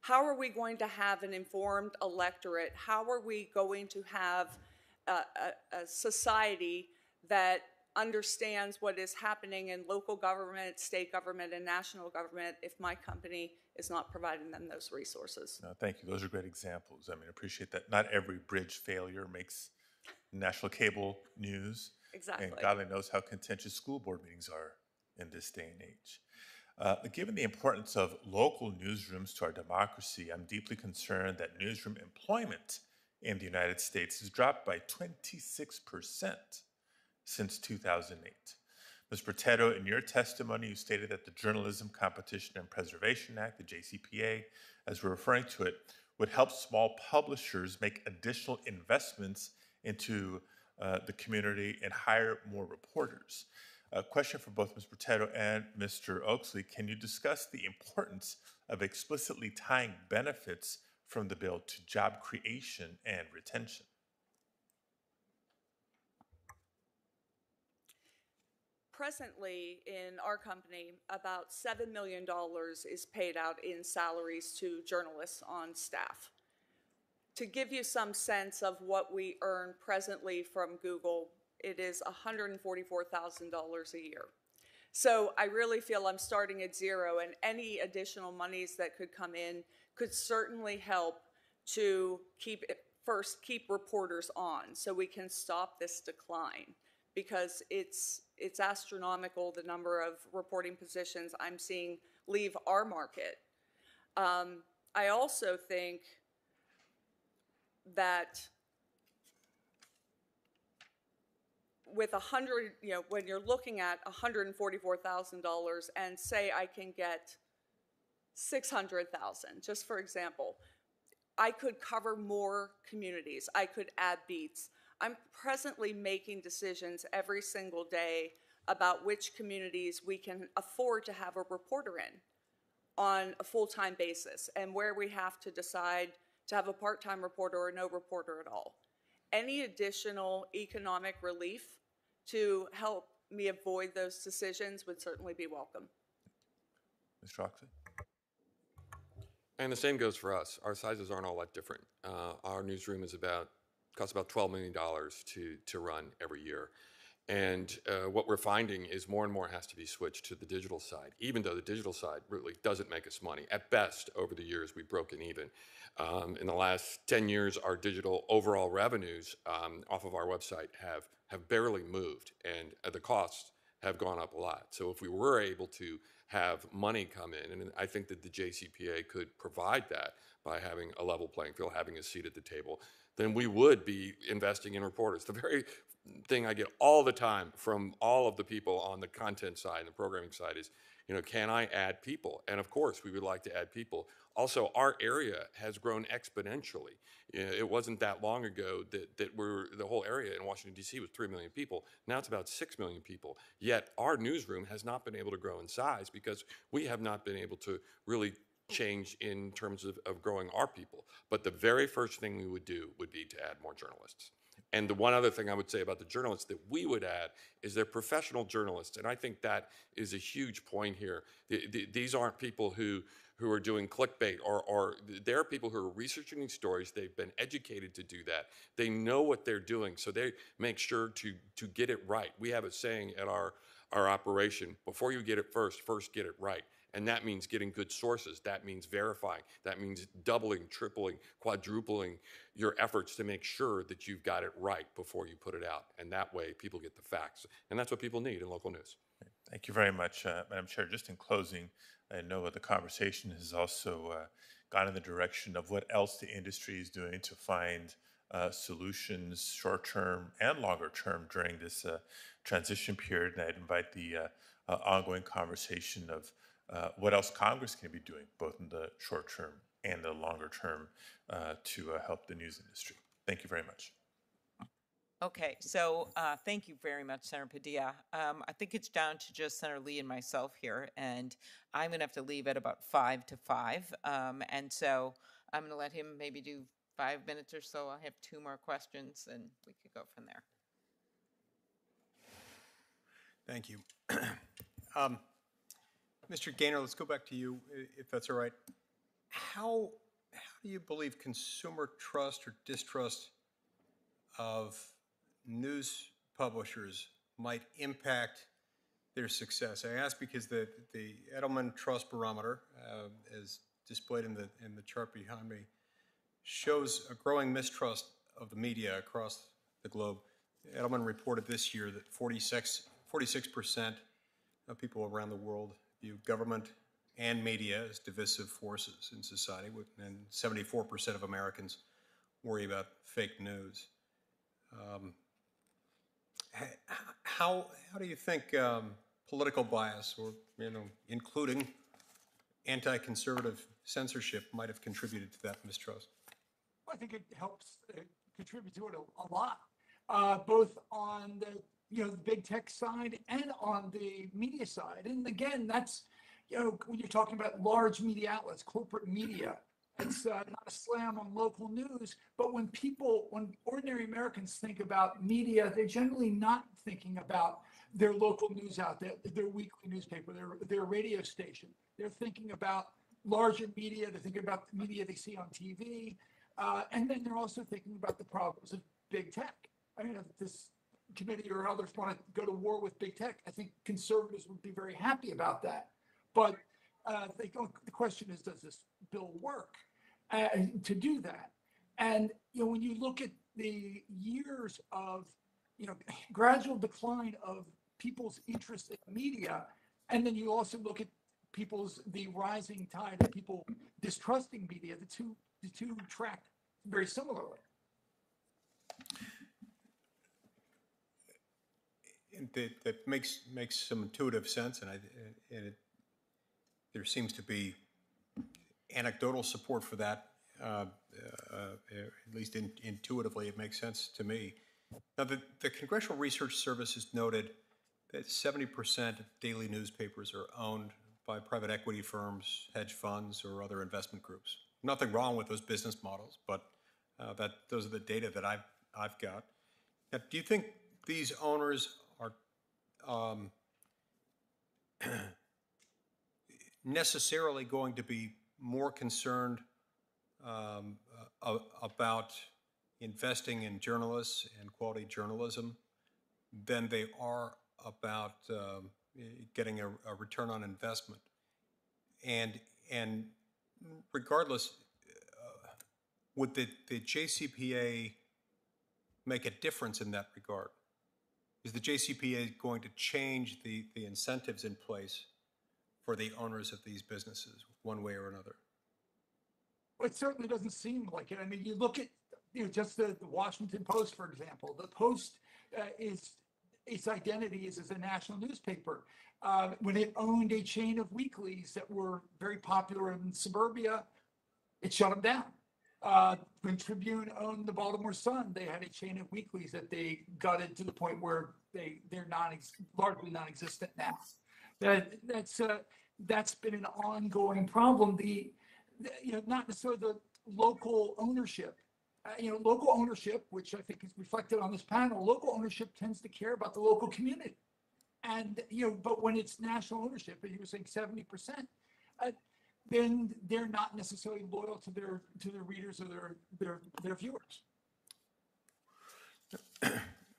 How are we going to have an informed electorate? How are we going to have a society that understands what is happening in local government, state government, and national government if my company is not providing them those resources? No, thank you. Those are great examples. I appreciate that. Not every bridge failure makes national cable news. Exactly. And God only knows how contentious school board meetings are in this day and age. Given the importance of local newsrooms to our democracy, I'm deeply concerned that newsroom employment in the United States has dropped by 26% since 2008. Ms. Bertetto, in your testimony, you stated that the Journalism Competition and Preservation Act, the JCPA, as we're referring to it, would help small publishers make additional investments into the community and hire more reporters. A question for both Ms. Bertetto and Mr. Oxley. Can you discuss the importance of explicitly tying benefits from the bill to job creation and retention? Presently, in our company, about $7 million is paid out in salaries to journalists on staff. To give you some sense of what we earn presently from Google, it is $144,000 a year. So I really feel I'm starting at zero, and any additional monies that could come in could certainly help to keep reporters on so we can stop this decline, because it's astronomical, the number of reporting positions I'm seeing leave our market. I also think that with when you're looking at $144,000 and say I can get $600,000, just for example, I could cover more communities. I could add beats. I'm presently making decisions every single day about which communities we can afford to have a reporter in on a full-time basis, and where we have to decide to have a part-time reporter or no reporter at all. Any additional economic relief to help me avoid those decisions would certainly be welcome. Mr. Oxley? And the same goes for us. Our sizes aren't all that different. Our newsroom costs about $12 million to run every year. And what we're finding is more and more has to be switched to the digital side, even though the digital side really doesn't make us money. At best, over the years, we've broken even. In the last 10 years, our digital overall revenues off of our website have barely moved, and the costs have gone up a lot. So if we were able to have money come in, and I think that the Jcpa could provide that by having a level playing field, having a seat at the table, then we would be investing in reporters. The very thing I get all the time from all of the people on the content side and the programming side is, can I add people? And of course, we would like to add people. Also, our area has grown exponentially. It wasn't that long ago that the whole area in Washington, D.C. was 3 million people. Now it's about 6 million people. Yet our newsroom has not been able to grow in size because we have not been able to really change in terms of growing our people. But the very first thing we would do would be to add more journalists. And the one other thing I would say about the journalists that we would add is they're professional journalists. And I think that is a huge point here. These aren't people who are doing clickbait, or they're people who are researching these stories. They've been educated to do that. They know what they're doing, so they make sure to get it right. We have a saying at our operation: before you get it first get it right. And that means getting good sources. That means verifying. That means doubling, tripling, quadrupling your efforts to make sure that you've got it right before you put it out. And that way people get the facts. And that's what people need in local news. Thank you very much, Madam Chair. Just in closing, I know the conversation has also gone in the direction of what else the industry is doing to find solutions, short-term and longer-term, during this transition period. And I'd invite the ongoing conversation of what else Congress can be doing, both in the short term and the longer term, to help the news industry. Thank you very much. Okay, so thank you very much, Senator Padilla. I think it's down to just Senator Lee and myself here, and I'm going to have to leave at about 5 to 5. And so I'm going to let him maybe do 5 minutes or so. I'll have 2 more questions, and we could go from there. Thank you. Mr. Gaynor, let's go back to you, if that's all right. How do you believe consumer trust or distrust of news publishers might impact their success? I ask because the Edelman Trust Barometer, as displayed in the chart behind me, shows a growing mistrust of the media across the globe. Edelman reported this year that 46% of people around the world view government and media as divisive forces in society, and 74% of Americans worry about fake news. How do you think political bias, or including anti-conservative censorship, might have contributed to that mistrust? Well, I think it helps contribute to it a lot, both on the the big tech side and on the media side. And again, that's when you're talking about large media outlets, corporate media, it's not a slam on local news. But when ordinary Americans think about media, they're generally not thinking about their local news outlet, their weekly newspaper, their radio station. They're thinking about larger media. They're thinking about the media they see on TV. And then they're also thinking about the problems of big tech. I mean, if this committee or others want to go to war with big tech, I think conservatives would be very happy about that. But the question is, does this bill work to do that? And when you look at the years of gradual decline of people's interest in media, and then you also look at the rising tide of people distrusting media, the two track very similarly. That makes some intuitive sense, and there seems to be anecdotal support for that. At least intuitively, it makes sense to me. Now, the Congressional Research Service has noted that 70% of daily newspapers are owned by private equity firms, hedge funds, or other investment groups. Nothing wrong with those business models, but those are the data that I've got. Now, do you think these owners are necessarily going to be more concerned about investing in journalists and quality journalism than they are about getting a return on investment? And regardless, would the JCPA make a difference in that regard? Is the JCPA going to change the incentives in place for the owners of these businesses one way or another? Well, it certainly doesn't seem like it. I mean, you look at just the Washington Post, for example. The Post its identity is as a national newspaper. When it owned a chain of weeklies that were very popular in suburbia, it shut them down. When Tribune owned the Baltimore Sun, they had a chain of weeklies that they gutted to the point where they're largely non-existent now. That's been an ongoing problem. Not necessarily the local ownership. Local ownership, which I think is reflected on this panel, local ownership tends to care about the local community. And, but when it's national ownership, and you were saying 70%, then they're not necessarily loyal to their readers or their viewers.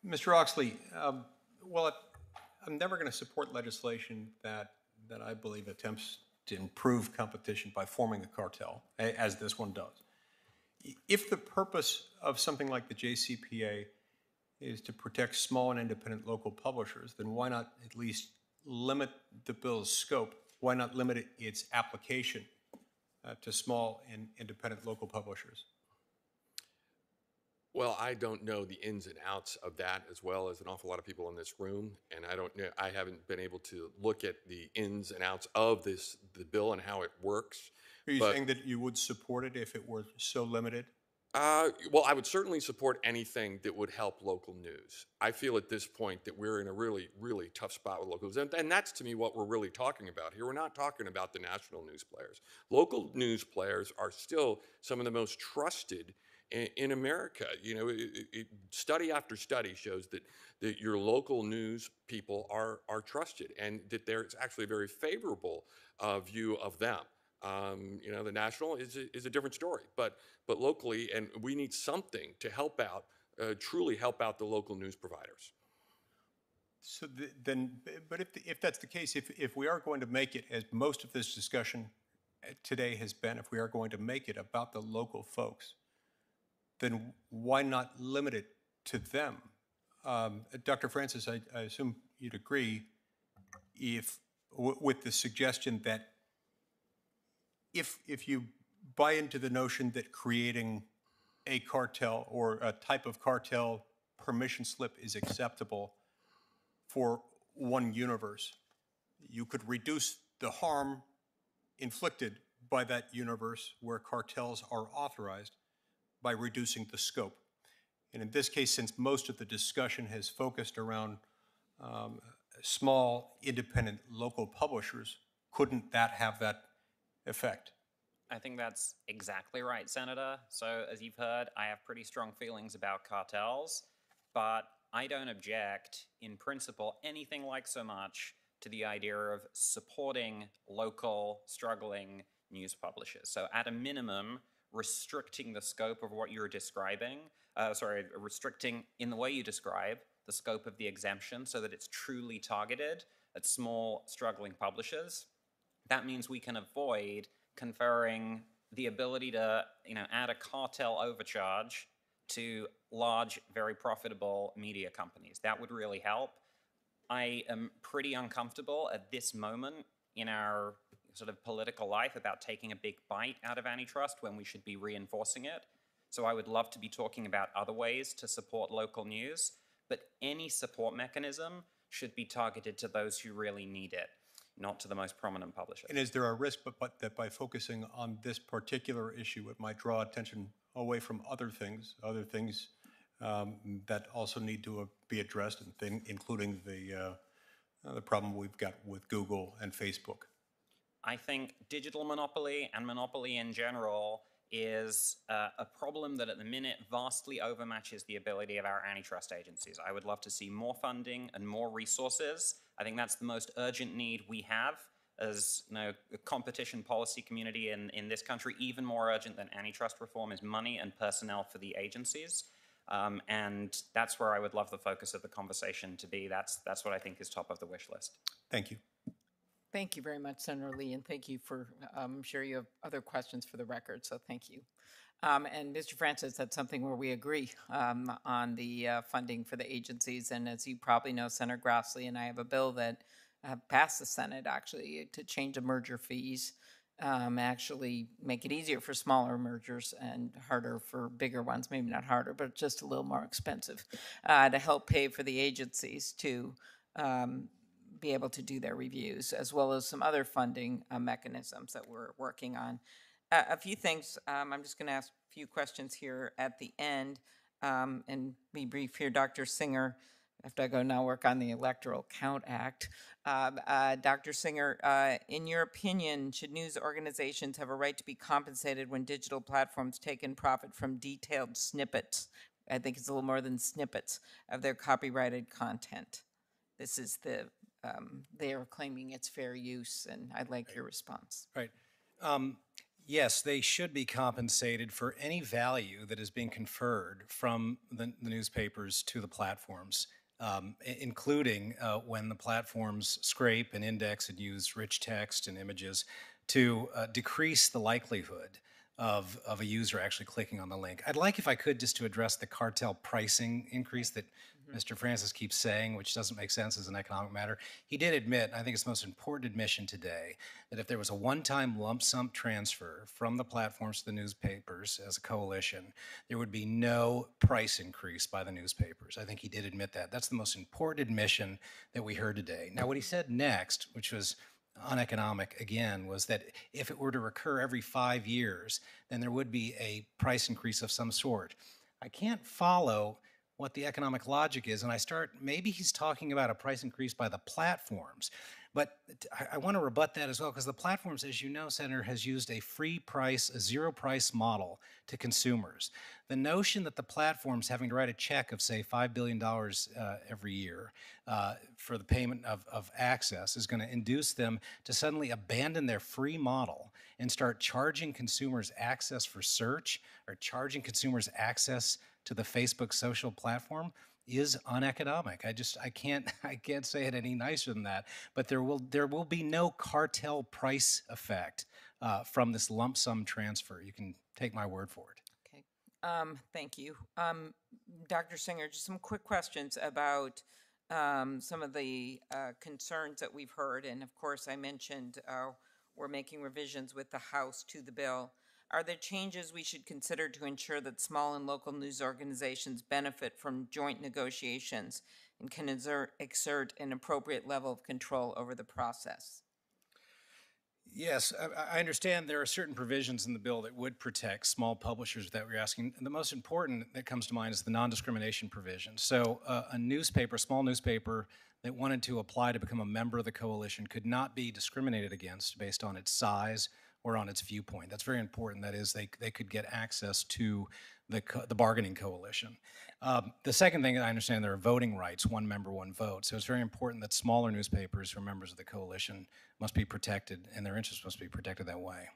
Mr. Oxley, well, I'm never going to support legislation that I believe attempts to improve competition by forming a cartel, as this one does. If the purpose of something like the JCPA is to protect small and independent local publishers, then why not at least limit the bill's scope? Why not limit its application to small and independent local publishers? Well, I don't know the ins and outs of that as well as an awful lot of people in this room, and I haven't been able to look at the ins and outs of the bill and how it works. Are you saying that you would support it if it were so limited? Well, I would certainly support anything that would help local news. I feel at this point that we're in a really, really tough spot with local news. And that's, to me, what we're really talking about here. We're not talking about the national news players. Local news players are still some of the most trusted in America. Study after study shows that your local news people are trusted, and that there's actually a very favorable view of them. The national is a different story, but locally, and we need something to help out, truly help out the local news providers. So but if that's the case, if we are going to make it, as most of this discussion today has been, if we are going to make it about the local folks, then why not limit it to them? Dr. Francis, I assume you'd agree with the suggestion that if you buy into the notion that creating a cartel or a type of cartel permission slip is acceptable for one universe, you could reduce the harm inflicted by that universe where cartels are authorized by reducing the scope. And in this case, since most of the discussion has focused around small, independent, local publishers, couldn't that have that effect? I think that's exactly right, Senator. So as you've heard, I have pretty strong feelings about cartels, but I don't object in principle anything like so much to the idea of supporting local struggling news publishers. So at a minimum, restricting the scope of what you're describing, restricting in the way you describe the scope of the exemption so that it's truly targeted at small struggling publishers. That means we can avoid conferring the ability to add a cartel overcharge to large, very profitable media companies. That would really help. I am pretty uncomfortable at this moment in our sort of political life about taking a big bite out of antitrust when we should be reinforcing it. So I would love to be talking about other ways to support local news, but any support mechanism should be targeted to those who really need it, not to the most prominent publishers. And is there a risk that by focusing on this particular issue, it might draw attention away from other things that also need to be addressed, including the problem we've got with Google and Facebook? I think digital monopoly and monopoly in general is a problem that at the minute vastly overmatches the ability of our antitrust agencies. I would love to see more funding and more resources. I think that's the most urgent need we have as a competition policy community in this country. Even more urgent than antitrust reform is money and personnel for the agencies. And that's where I would love the focus of the conversation to be. That's what I think is top of the wish list. Thank you. Thank you very much, Senator Lee, and thank you for, I'm sure you have other questions for the record, so thank you. And Mr. Francis, that's something where we agree on the funding for the agencies. And as you probably know, Senator Grassley and I have a bill that passed the Senate, actually, to change the merger fees, actually make it easier for smaller mergers and harder for bigger ones, maybe not harder, but just a little more expensive, to help pay for the agencies to be able to do their reviews, as well as some other funding mechanisms that we're working on. A few things, I'm just going to ask a few questions here at the end and be brief here. Dr. Singer, after I go now work on the Electoral Count Act. Dr. Singer, in your opinion, should news organizations have a right to be compensated when digital platforms take in profit from detailed snippets? I think it's a little more than snippets of their copyrighted content. This is they are claiming it's fair use, and I'd like your response. Right. Yes, they should be compensated for any value that is being conferred from the newspapers to the platforms, including when the platforms scrape and index and use rich text and images to decrease the likelihood of a user actually clicking on the link. I'd like, if I could, just to address the cartel pricing increase that Mr. Francis keeps saying, which doesn't make sense as an economic matter. He did admit, I think it's the most important admission today, that if there was a one-time lump sum transfer from the platforms to the newspapers as a coalition, there would be no price increase by the newspapers. I think he did admit that. That's the most important admission that we heard today. Now, what he said next, which was uneconomic again, was that if it were to recur every 5 years, then there would be a price increase of some sort. I can't follow what the economic logic is, and maybe he's talking about a price increase by the platforms, but I want to rebut that as well, because the platforms, as you know, Senator, has used a free price, a zero price model to consumers. The notion that the platforms having to write a check of, say, $5 billion every year for the payment of access is going to induce them to suddenly abandon their free model and start charging consumers access for search or charging consumers access to the Facebook social platform is uneconomic. I can't say it any nicer than that. But there will be no cartel price effect from this lump sum transfer. You can take my word for it. Okay. Thank you, Dr. Singer. Just some quick questions about some of the concerns that we've heard, and of course, I mentioned we're making revisions with the House to the bill. Are there changes we should consider to ensure that small and local news organizations benefit from joint negotiations and can exert an appropriate level of control over the process? Yes, I understand there are certain provisions in the bill that would protect small publishers that we're asking. And the most important that comes to mind is the non-discrimination provision. So a small newspaper that wanted to apply to become a member of the coalition could not be discriminated against based on its size or on its viewpoint. That's very important. That is, they could get access to the bargaining coalition. The second thing, I understand there are voting rights, one member, one vote. So it's very important that smaller newspapers who are members of the coalition must be protected, and their interests must be protected that way.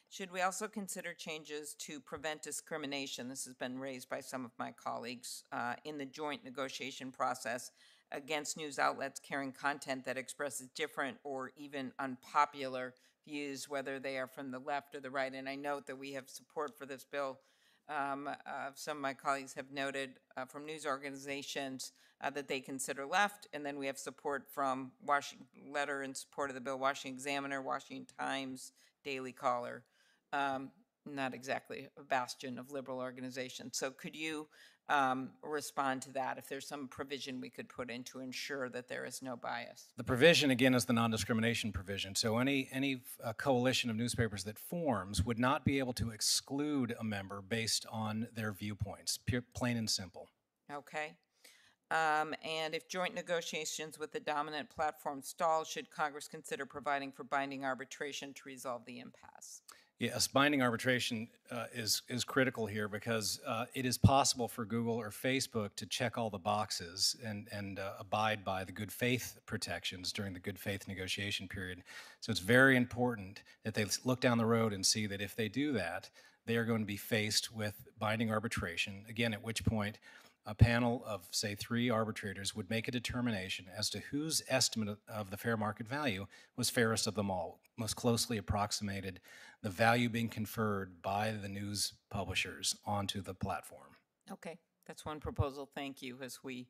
Should we also consider changes to prevent discrimination? This has been raised by some of my colleagues in the joint negotiation process against news outlets carrying content that expresses different or even unpopular views, whether they are from the left or the right. And I note that we have support for this bill. Some of my colleagues have noted from news organizations that they consider left, and then we have support from letter in support of the bill, Washington Examiner, Washington Times, Daily Caller. Not exactly a bastion of liberal organizations. So could you respond to that if there's some provision we could put in to ensure that there is no bias? The provision, again, is the non-discrimination provision. So any coalition of newspapers that forms would not be able to exclude a member based on their viewpoints, plain and simple. Okay. And if joint negotiations with the dominant platform stall, should Congress consider providing for binding arbitration to resolve the impasse? Yes, binding arbitration is critical here because it is possible for Google or Facebook to check all the boxes and abide by the good faith protections during the good faith negotiation period. So it's very important that they look down the road and see that if they do that, they are going to be faced with binding arbitration, again, at which point a panel of, say, 3 arbitrators would make a determination as to whose estimate of the fair market value was fairest of them all, most closely approximated the value being conferred by the news publishers onto the platform. Okay, that's one proposal. Thank you as we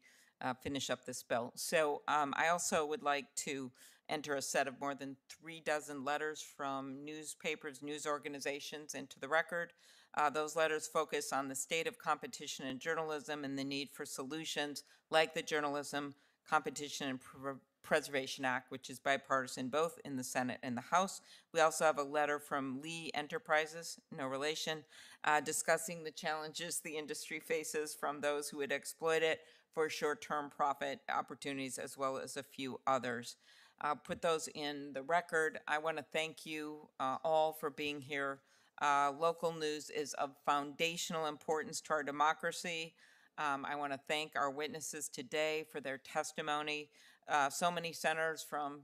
finish up this bill. So I also would like to enter a set of more than 36 letters from newspapers, news organizations into the record. Those letters focus on the state of competition in journalism and the need for solutions like the Journalism Competition and Preservation Act, which is bipartisan both in the Senate and the House. We also have a letter from Lee Enterprises, no relation, discussing the challenges the industry faces from those who would exploit it for short-term profit opportunities, as well as a few others. I'll put those in the record. I want to thank you all for being here. Local news is of foundational importance to our democracy. I want to thank our witnesses today for their testimony. So many senators from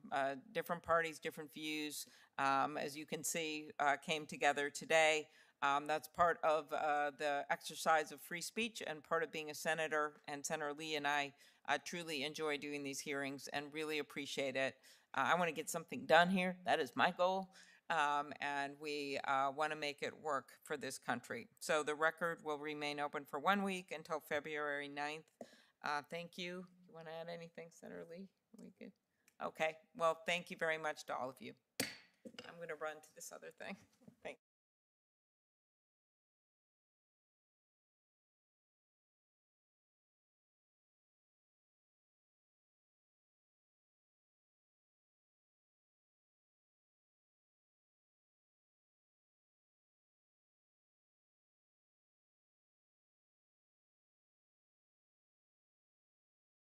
different parties, different views, as you can see, came together today. That's part of the exercise of free speech and part of being a senator. And Senator Lee and I truly enjoy doing these hearings and really appreciate it. I want to get something done here. That is my goal. And we want to make it work for this country. So the record will remain open for 1 week until February 9th. Thank you. You want to add anything, Senator Lee? We good? Okay. Well, thank you very much to all of you. I'm going to run to this other thing.